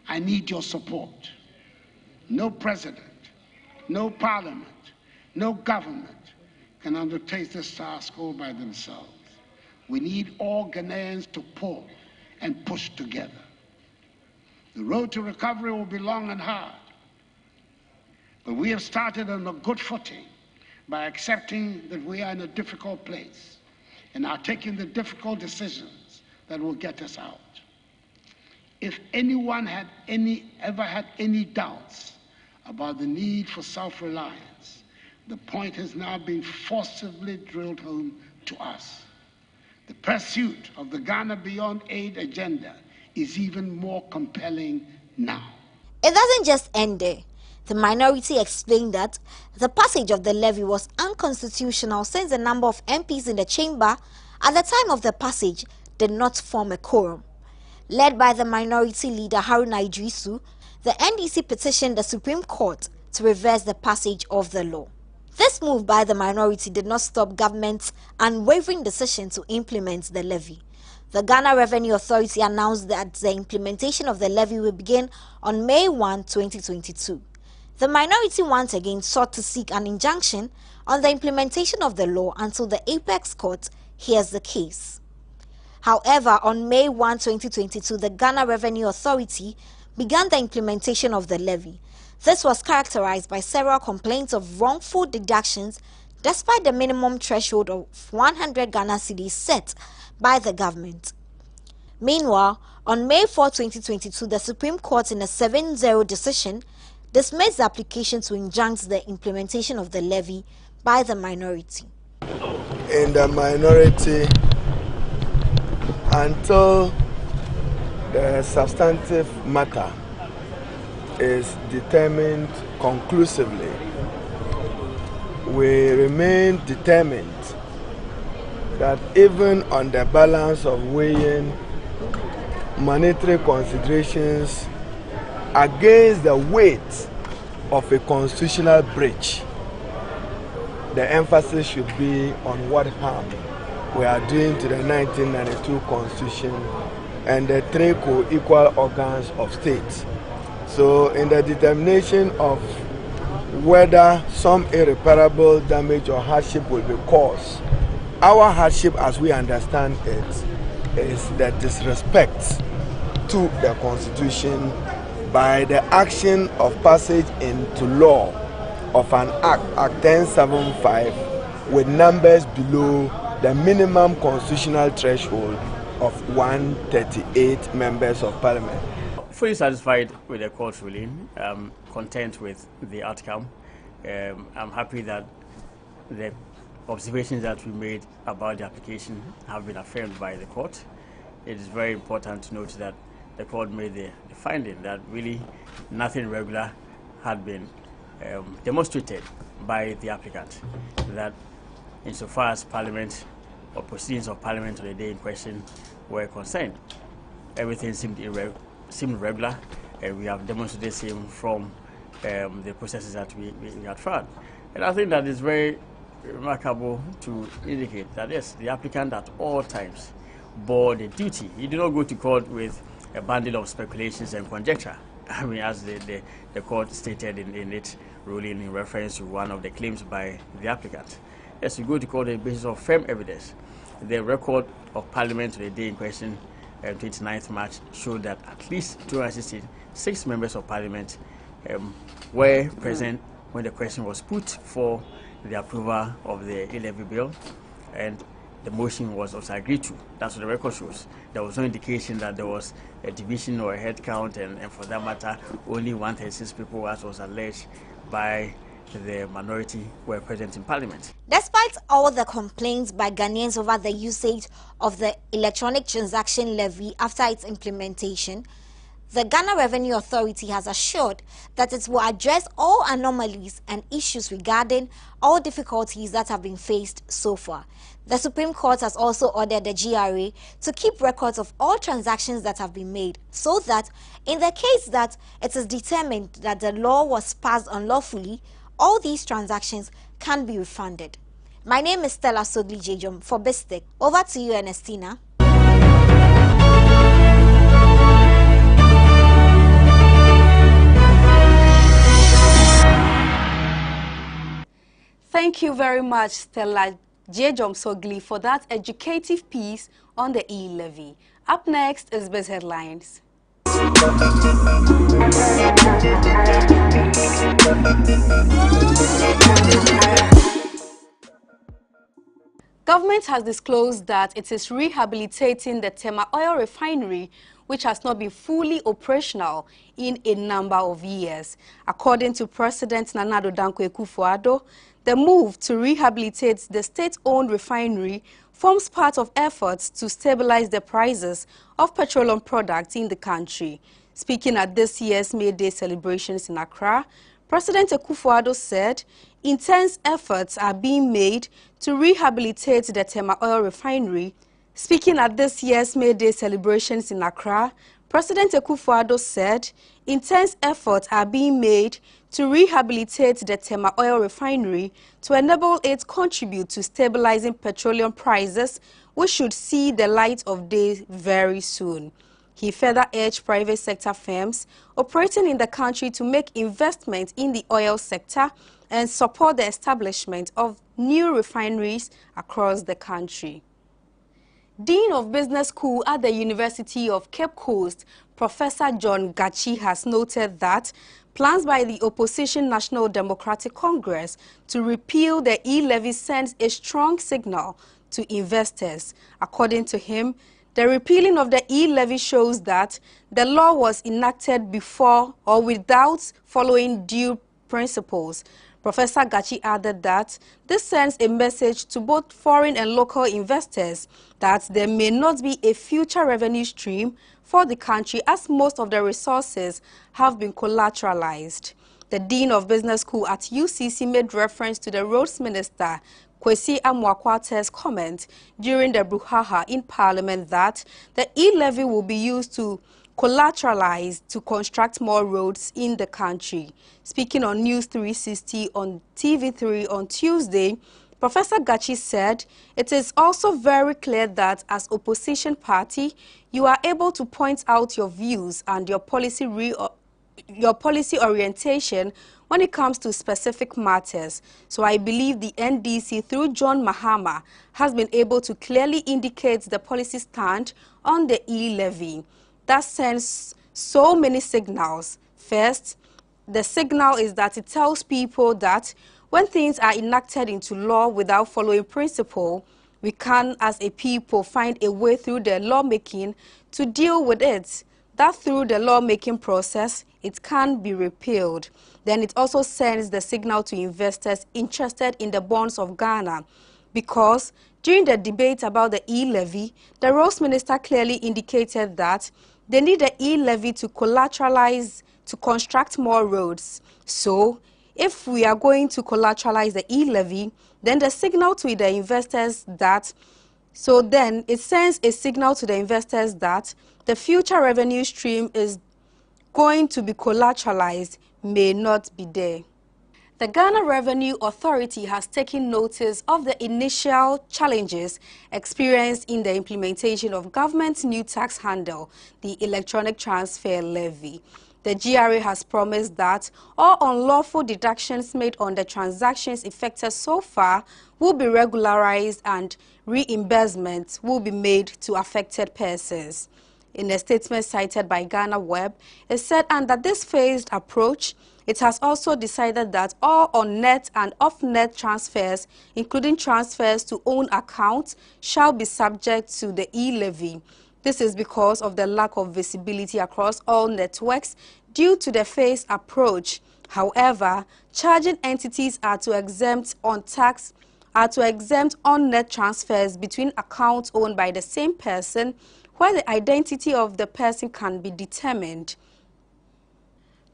I need your support. No president, no parliament, no government can undertake this task all by themselves. We need all Ghanaians to pull and push together. The road to recovery will be long and hard, but we have started on a good footing by accepting that we are in a difficult place and are taking the difficult decisions that will get us out. If anyone had ever had any doubts about the need for self-reliance, the point has now been forcibly drilled home to us. The pursuit of the Ghana Beyond Aid agenda is even more compelling now. It doesn't just end there. The minority explained that the passage of the levy was unconstitutional since the number of MPs in the chamber at the time of the passage did not form a quorum. Led by the minority leader Haruna Idrisu, the NDC petitioned the Supreme Court to reverse the passage of the law. This move by the minority did not stop government's unwavering decision to implement the levy. The Ghana Revenue Authority announced that the implementation of the levy will begin on May 1, 2022. The minority once again sought to seek an injunction on the implementation of the law until the Apex Court hears the case. However, on May 1, 2022, the Ghana Revenue Authority began the implementation of the levy. This was characterized by several complaints of wrongful deductions despite the minimum threshold of 100 Ghana cedis set by the government. Meanwhile, on May 4, 2022, the Supreme Court in a 7-0 decision dismissed the application to injunct the implementation of the levy by the minority. In the minority, until the substantive matter is determined conclusively, we remain determined that even on the balance of weighing monetary considerations against the weight of a constitutional breach, the emphasis should be on what harm we are doing to the 1992 Constitution and the three co-equal organs of state. So in the determination of whether some irreparable damage or hardship will be caused, our hardship as we understand it is the disrespect to the Constitution by the action of passage into law of an Act 1075, with numbers below the minimum constitutional threshold of 138 members of parliament. Fully satisfied with the court ruling, content with the outcome. I'm happy that the observations that we made about the application have been affirmed by the court. It is very important to note that the court made the finding that really nothing regular had been demonstrated by the applicant, that insofar as Parliament or proceedings of Parliament on the day in question were concerned, everything seemed regular, and we have demonstrated the same from the processes that we had found. And I think that is very remarkable to indicate that yes, the applicant at all times bore the duty. He did not go to court with a bundle of speculations and conjecture. I mean, as the court stated in its ruling in reference to one of the claims by the applicant. Yes, you go to court on the basis of firm evidence. The record of Parliament on the day in question, 29th March, showed that at least 266 members of Parliament were present when the question was put for the approval of the e-levy bill, and the motion was also agreed to. That's what the record shows. There was no indication that there was a division or a head count, and for that matter, only 136 people, as was alleged by the minority, were present in Parliament. Despite all the complaints by Ghanaians over the usage of the electronic transaction levy after its implementation, the Ghana Revenue Authority has assured that it will address all anomalies and issues regarding all difficulties that have been faced so far. The Supreme Court has also ordered the GRA to keep records of all transactions that have been made, so that in the case that it is determined that the law was passed unlawfully, all these transactions can be refunded. My name is Stella Sogli Jejom for Bistek. Over to you, Ernestina. Thank you very much, Stella Jejom Sogli, for that educative piece on the e-levy. Up next is Biz Headlines. Government has disclosed that it is rehabilitating the Tema oil refinery, which has not been fully operational in a number of years. According to President Nana Addo Dankwa Akufo-Addo, the move to rehabilitate the state-owned refinery forms part of efforts to stabilize the prices of petroleum products in the country. Speaking at this year's May Day celebrations in Accra, President Akufo-Addo said intense efforts are being made to rehabilitate the Tema oil refinery. Speaking at this year's May Day celebrations in Accra, President Akufo-Addo said intense efforts are being made to rehabilitate the Tema oil refinery to enable it contribute to stabilizing petroleum prices, which should see the light of day very soon. He further urged private sector firms operating in the country to make investments in the oil sector and support the establishment of new refineries across the country. Dean of Business School at the University of Cape Coast, Professor John Gachi, has noted that plans by the opposition National Democratic Congress to repeal the e-levy sends a strong signal to investors. According to him, the repealing of the e-levy shows that the law was enacted before or without following due principles. Professor Gachi added that this sends a message to both foreign and local investors that there may not be a future revenue stream for the country, as most of the resources have been collateralized. The The Dean of Business School at UCC made reference to the Roads Minister, Kwesi Amwakwate's comment during the brouhaha in Parliament that the e-levy will be used to collateralize to construct more roads in the country. Speaking on News 360 on TV3 on Tuesday, Professor Gachi said it is also very clear that as opposition party, you are able to point out your views and your policy orientation when it comes to specific matters. So I believe the NDC through John Mahama has been able to clearly indicate the policy stand on the e-levy. That sends so many signals. First, the signal is that it tells people that when things are enacted into law without following principle, we can, as a people, find a way through the lawmaking to deal with it. That through the lawmaking process, it can be repealed. Then it also sends the signal to investors interested in the bonds of Ghana, because during the debate about the e-levy, the Roads Minister clearly indicated that they need the e-levy to collateralize to construct more roads. So, if we are going to collateralize the e-levy, then the signal to the investors that, so then it sends a signal to the investors that the future revenue stream is going to be collateralized may not be there. The Ghana Revenue Authority has taken notice of the initial challenges experienced in the implementation of government's new tax handle, the electronic transfer levy. The GRA has promised that all unlawful deductions made on the transactions effected so far will be regularized and reimbursements will be made to affected persons. In a statement cited by GhanaWeb, it said under this phased approach, it has also decided that all on-net and off-net transfers, including transfers to own accounts, shall be subject to the e-levy. This is because of the lack of visibility across all networks due to the phased approach. However, charging entities are to exempt on-net transfers between accounts owned by the same person, where the identity of the person can be determined.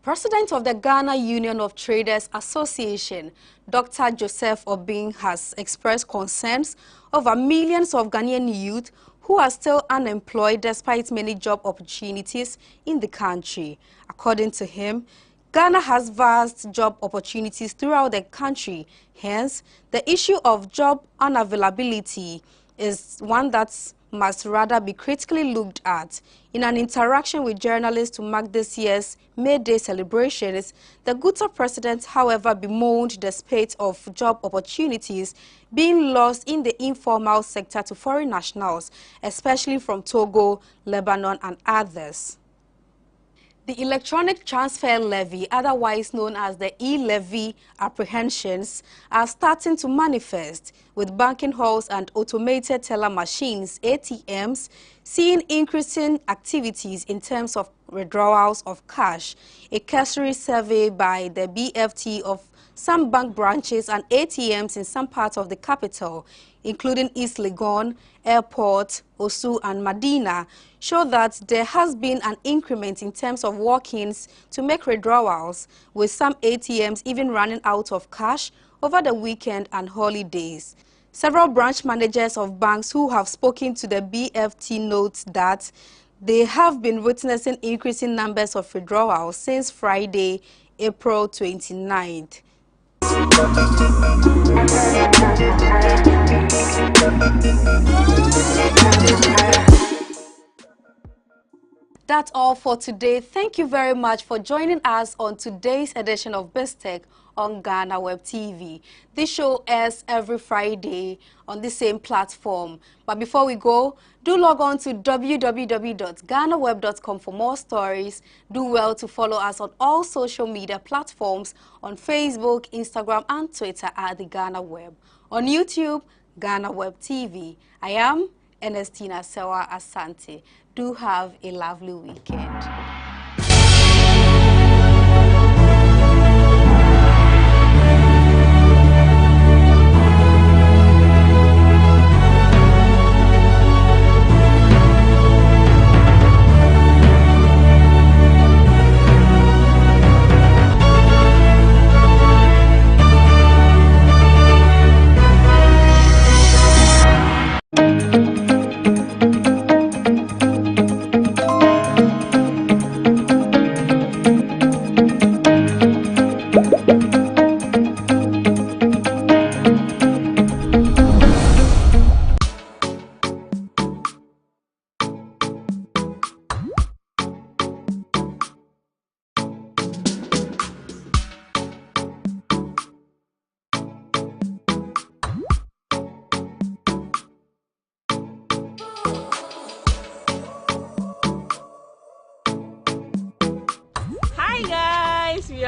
President of the Ghana Union of Traders Association, Dr. Joseph Obing, has expressed concerns over millions of Ghanaian youth who are still unemployed despite many job opportunities in the country. According to him, Ghana has vast job opportunities throughout the country. Hence, the issue of job unavailability is one that must rather be critically looked at. In an interaction with journalists to mark this year's May Day celebrations, the Guta president, however, bemoaned the spate of job opportunities being lost in the informal sector to foreign nationals, especially from Togo, Lebanon, and others. The electronic transfer levy, otherwise known as the e-levy apprehensions, are starting to manifest, with banking halls and automated teller machines, ATMs, seeing increasing activities in terms of withdrawals of cash. A cursory survey by the BFT of some bank branches and ATMs in some parts of the capital, including East Legon, Airport, Osu, and Medina, show that there has been an increment in terms of walk-ins to make withdrawals, with some ATMs even running out of cash over the weekend and holidays. Several branch managers of banks who have spoken to the BFT note that they have been witnessing increasing numbers of withdrawals since Friday, April 29th. That's all for today. Thank you very much for joining us on today's edition of BizTech on GhanaWeb TV. This show airs every Friday on the same platform. But before we go, do log on to www.ghanaweb.com for more stories. Do well to follow us on all social media platforms on Facebook, Instagram, and Twitter at the GhanaWeb. On YouTube, GhanaWeb TV. I am Ernestina Sewa Asante. Do have a lovely weekend.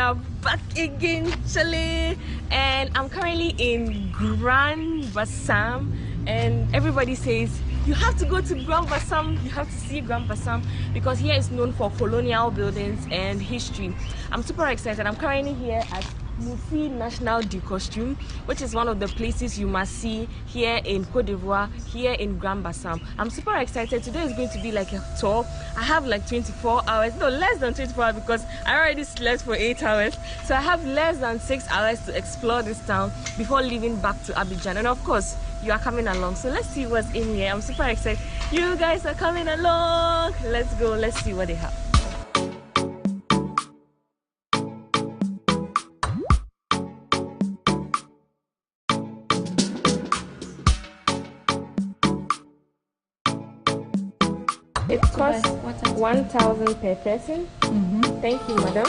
are back again, Chile, and I'm currently in Grand Bassam, and everybody says you have to go to Grand Bassam, you have to see Grand Bassam, because here is known for colonial buildings and history. I'm super excited. I'm currently here at Musi National du Costume, which is one of the places you must see here in Côte d'Ivoire, here in Grand Bassam. I'm super excited. Today is going to be like a tour. I have like 24 hours, no, less than 24 hours, because I already slept for 8 hours. So I have less than 6 hours to explore this town before leaving back to Abidjan. And of course, you are coming along. So let's see what's in here. I'm super excited. You guys are coming along. Let's go. Let's see what they have. It costs 1,000 per person. Thank you, madam.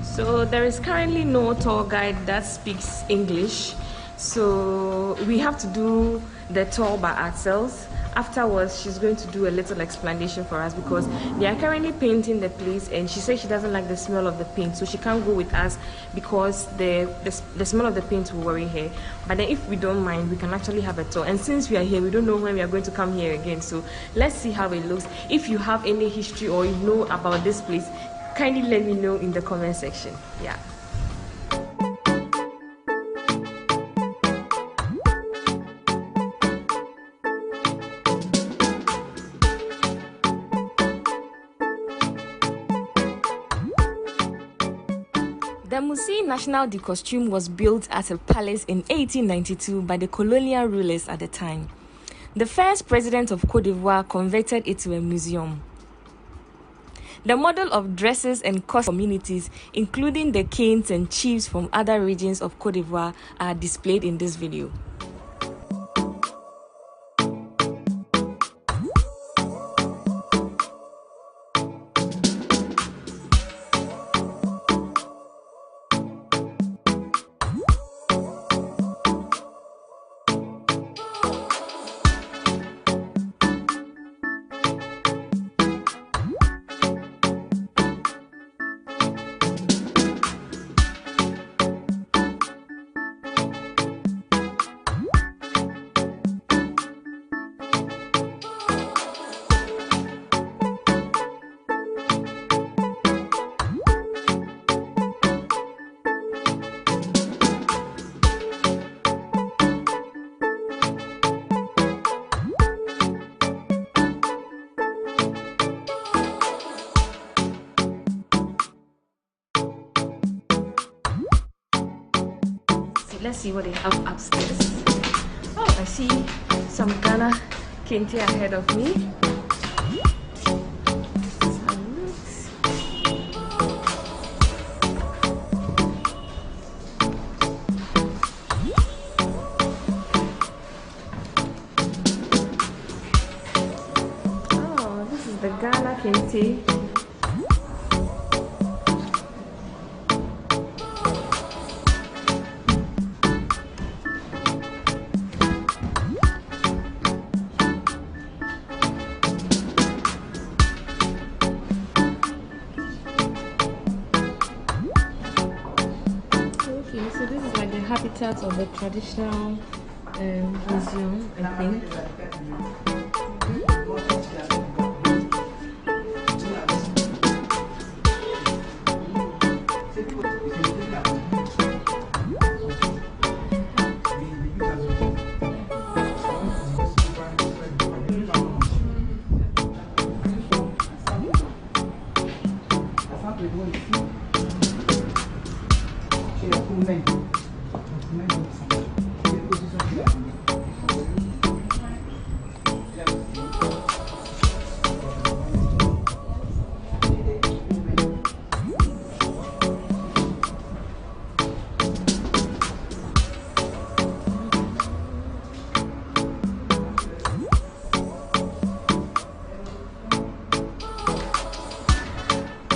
So there is currently no tour guide that speaks English. So we have to do the tour by ourselves. Afterwards, she's going to do a little explanation for us, because they are currently painting the place, and she says she doesn't like the smell of the paint, so she can't go with us because the smell of the paint will worry her. But then if we don't mind, we can actually have a tour. And since we are here, we don't know when we are going to come here again, so let's see how it looks. If you have any history or you know about this place, kindly let me know in the comment section. Yeah. The Musi National du Costume was built as a palace in 1892 by the colonial rulers at the time. The first president of Côte d'Ivoire converted it to a museum. The model of dresses and costume communities, including the kings and chiefs from other regions of Côte d'Ivoire, are displayed in this video. Let's see what they have upstairs. Oh, I see some Ghana kente ahead of me. Oh, this is the Ghana kente. Habitat of the traditional museum, I think.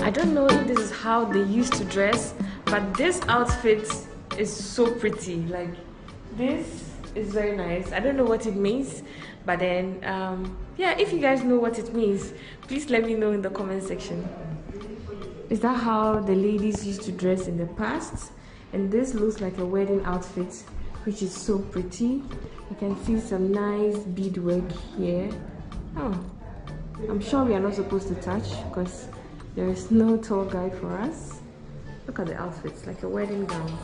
I don't know if this is how they used to dress, but this outfit is so pretty. Like this It's very nice. I don't know what it means, but then, yeah, if you guys know what it means, please let me know in the comment section. Is that how the ladies used to dress in the past? And this looks like a wedding outfit, which is so pretty. You can see some nice beadwork here. Oh, I'm sure we are not supposed to touch because there is no tour guide for us. Look at the outfits, like a wedding gown.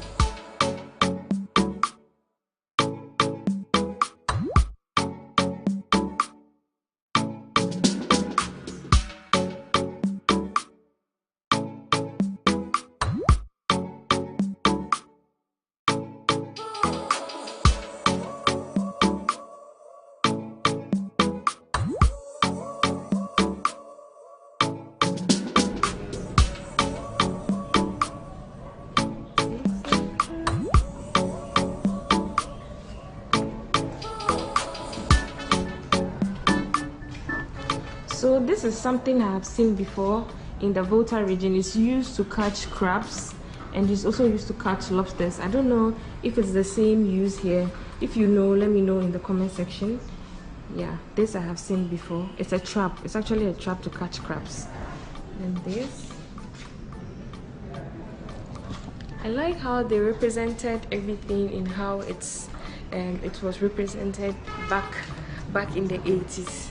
So this is something I have seen before in the Volta region. It's used to catch crabs and it's also used to catch lobsters. I don't know if it's the same use here. If you know, let me know in the comment section. Yeah, this I have seen before. It's a trap. It's actually a trap to catch crabs. And this. I like how they represented everything in how it was represented back in the 80s.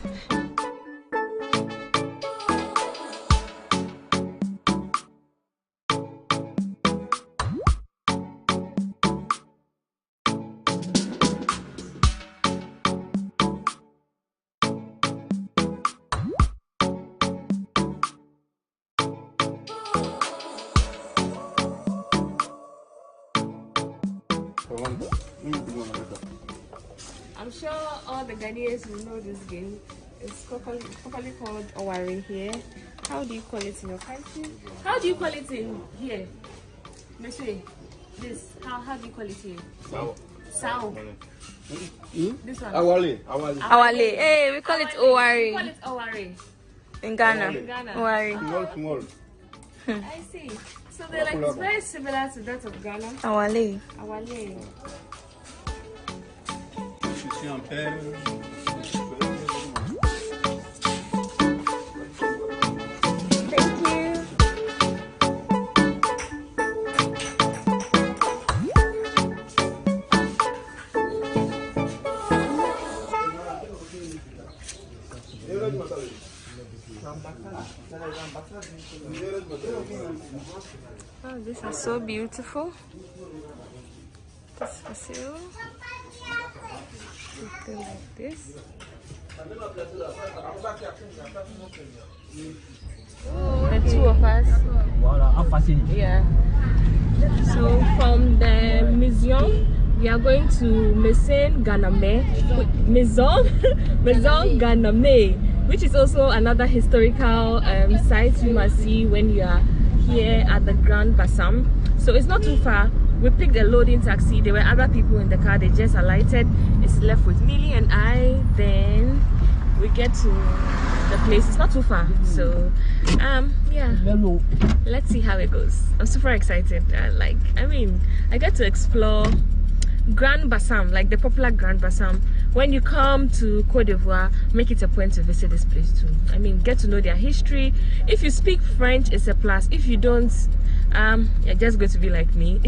I'm sure all the Ghanaians will know this game. It's properly called Owari here. How do you call it in your country? How do you call it in here? Monsieur, this, how do you call it here? Sao. This one? Awale. Hey, we call it Owari. We call it Owari. In Ghana. Owari. Small. I see. So they're like, it's very similar to that of Ghana. Awale. Awale. Thank you. Oh, this is so beautiful. This facility. Like this. The two of us. Yeah. So from the museum, we are going to Maison Ganame, which is also another historical site you must see when you are here at the Grand Bassam. So it's not too far. We picked a loading taxi. There were other people in the car. They just alighted. It's left with Millie and I. Then we get to the place. It's not too far. So yeah, let's see how it goes. I'm super excited. I get to explore Grand Bassam, like the popular Grand Bassam. When you come to Côte d'Ivoire, make it a point to visit this place too. Get to know their history. If you speak French, it's a plus. If you don't, you're just going to be like me.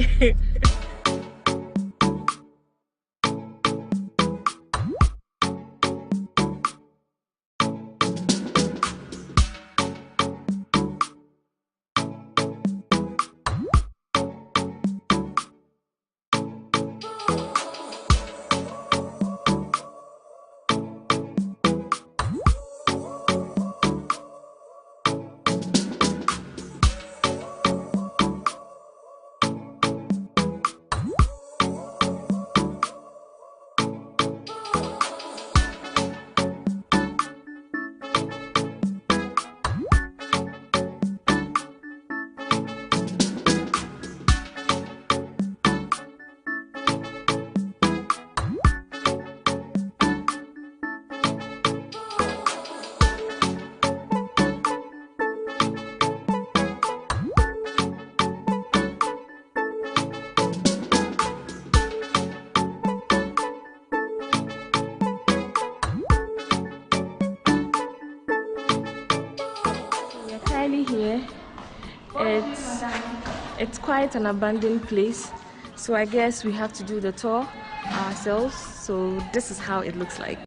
it's quite an abandoned place, so I guess we have to do the tour ourselves. So this is how it looks like.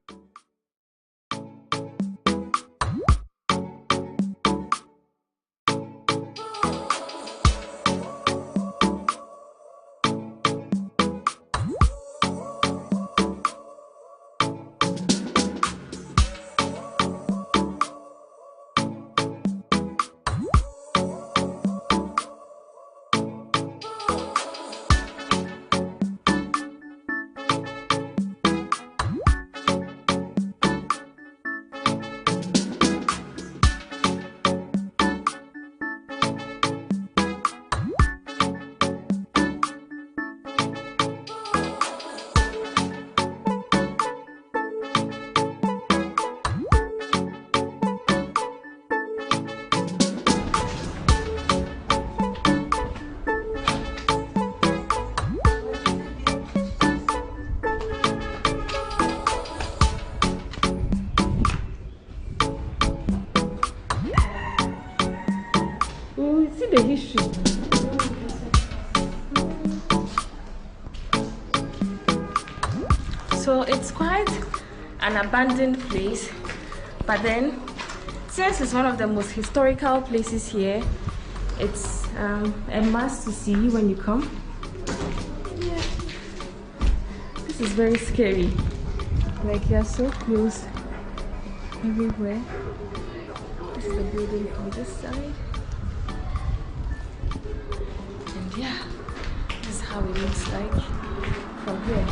The history. So it's quite an abandoned place, but then since it's one of the most historical places here, it's a must to see when you come. Yeah. This is very scary, like you're so close everywhere. This is the building from this side. Yeah, this is how it looks like from here.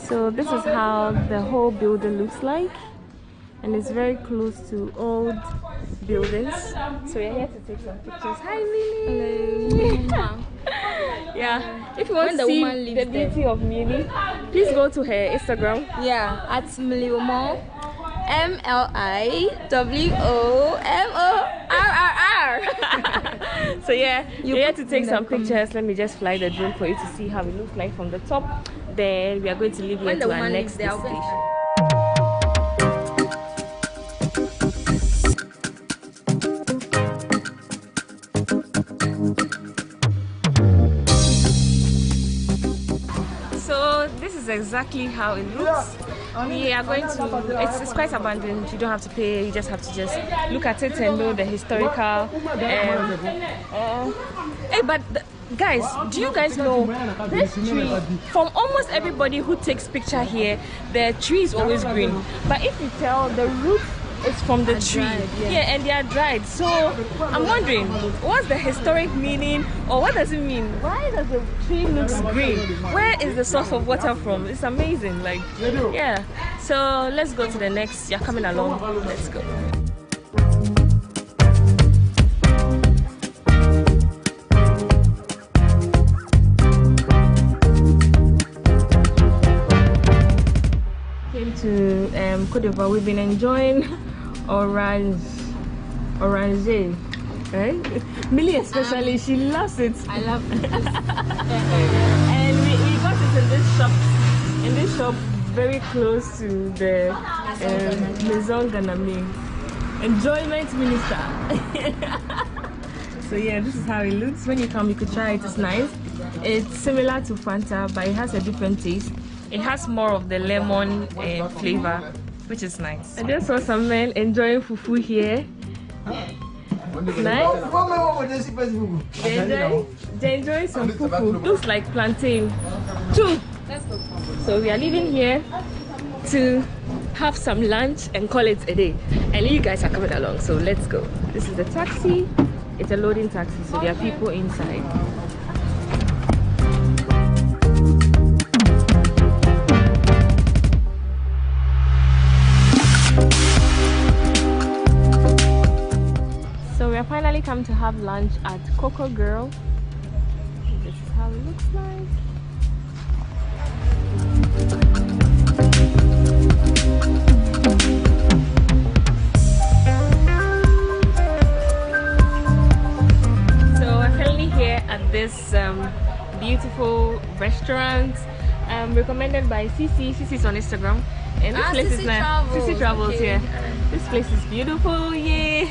So this is how the whole building looks like, and it's very close to old buildings. So we're here to take some pictures. Hi Lily! Hello! Yeah, if you want to see the beauty of Mili, please go to her Instagram. Yeah, at Miliwomorr, MLIWOMORRR. So yeah, we're here to take some pictures. Let me just fly the drone for you to see how it looks like from the top. Then we are going to leave here to our next destination. So this is exactly how it looks. We are going to, it's quite abandoned. You don't have to pay, you just have to just look at it and know the historical. Guys, do you guys know this tree? From almost everybody who takes picture here, the tree is always green. But if you tell, the root is from the tree. Yeah, and they are dried. So I'm wondering, what's the historic meaning, or what does it mean? Why does the tree look green? Where is the source of water from? It's amazing. Like, yeah. So let's go to the next. You're coming along. Let's go. To Côte d'Ivoire, we've been enjoying orange, right? Millie especially, she loves it. I love it. And we got it in this shop very close to the Maison Ganame, enjoyment minister. So yeah, this is how it looks. When you come, you could try it. It's nice. It's similar to Fanta, but it has a different taste. It has more of the lemon flavor, which is nice. I just saw some men enjoying fufu here. Nice. They enjoy some fufu. Looks like plantain. Two. So we are leaving here to have some lunch and call it a day. And you guys are coming along, so let's go. This is the taxi. It's a loading taxi, so there are people inside. So we are finally come to have lunch at Coco Girl. This is how it looks like. recommended by CC. CC's on Instagram. And this place is nice. CC Travels, okay. Yeah. This place is beautiful, yeah.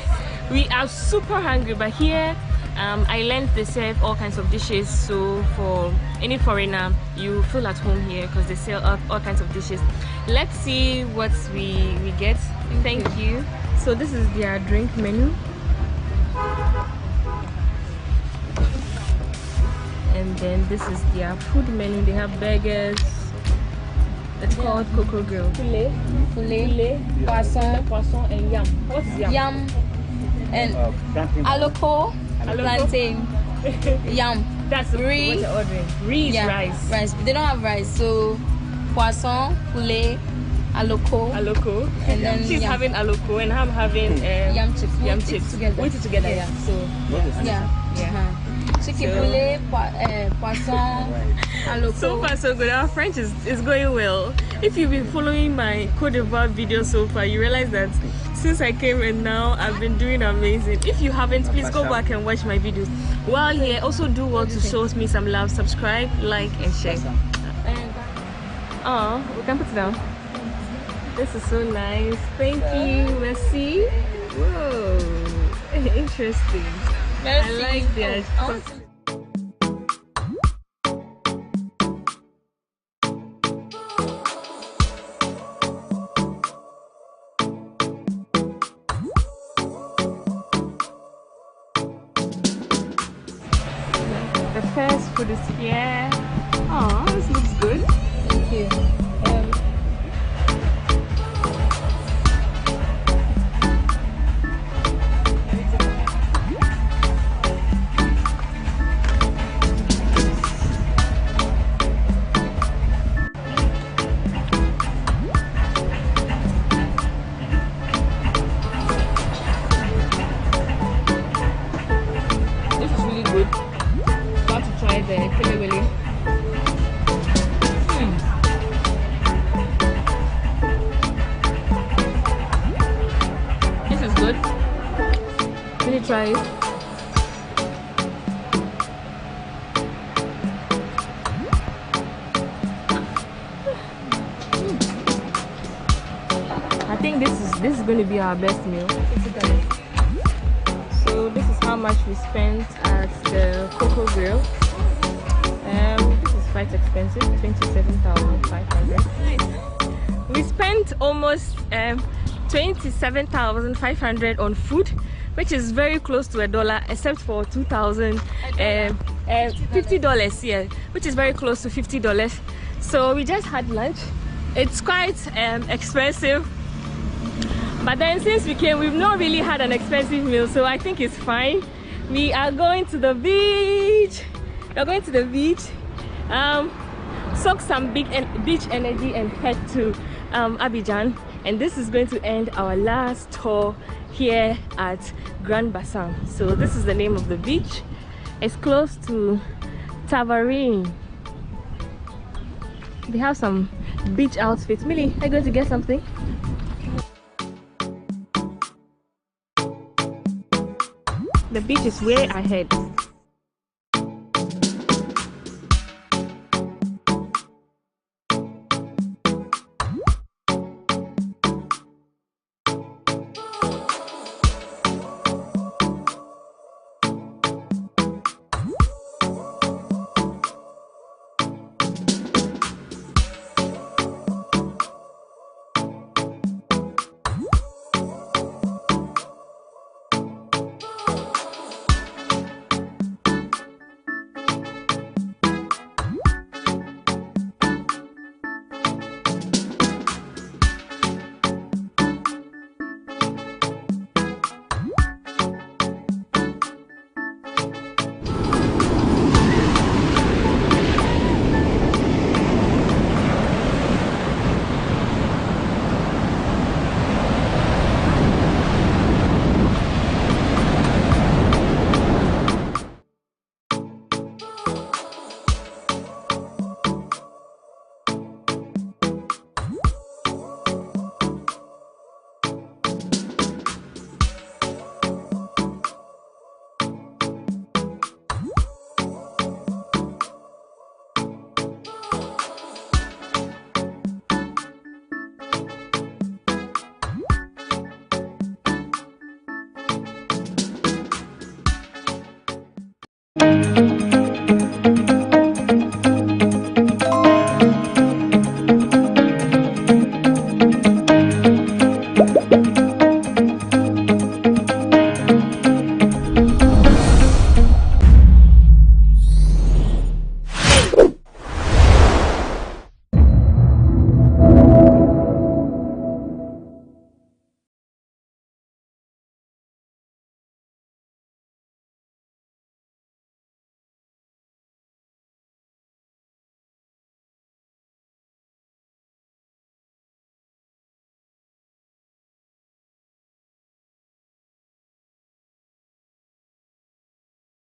We are super hungry, but here I learned they serve all kinds of dishes. So for any foreigner, you feel at home here because they sell all kinds of dishes. Let's see what we get. Thank you. So this is their drink menu. And then this is their food menu. They have burgers. It's called Coco Grill. Poulet, poisson, and yam. What's yam? Yam and aloko, plantain, yam. That's riz. What you're ordering. Riz, yeah, rice. They don't have rice, so poisson, poulet, aloko. And then she's having aloko, and I'm having yam chips. Yam chips together. Put it together, yeah. So yeah. Chicken poulet, poisson, aloko. So far so good. Our French is going well. If you've been following my Côte d'Ivoire video so far, you realize that since I came and now I've been doing amazing. If you haven't, please go back and watch my videos. While here, also do well to show me some love, subscribe, like and share. Oh, we can put it down. This is so nice. Thank you, merci. Whoa, interesting. I like that. The first food is here. Oh, this looks good. Thank you. Try it. I think this is going to be our best meal. So this is how much we spent at the Coco Grill. This is quite expensive, 27,500. We spent almost 27,500 on food, which is very close to $1, except for $50, yeah, which is very close to $50. So we just had lunch. It's quite expensive, but then since we came, we've not really had an expensive meal, so I think it's fine. We are going to the beach. We're going to the beach, soak some beach energy and head to Abidjan. And this is going to end our last tour here at Grand Bassam. So this is the name of the beach. It's close to Tavarine. They have some beach outfits. Millie, are you going to get something? The beach is way ahead.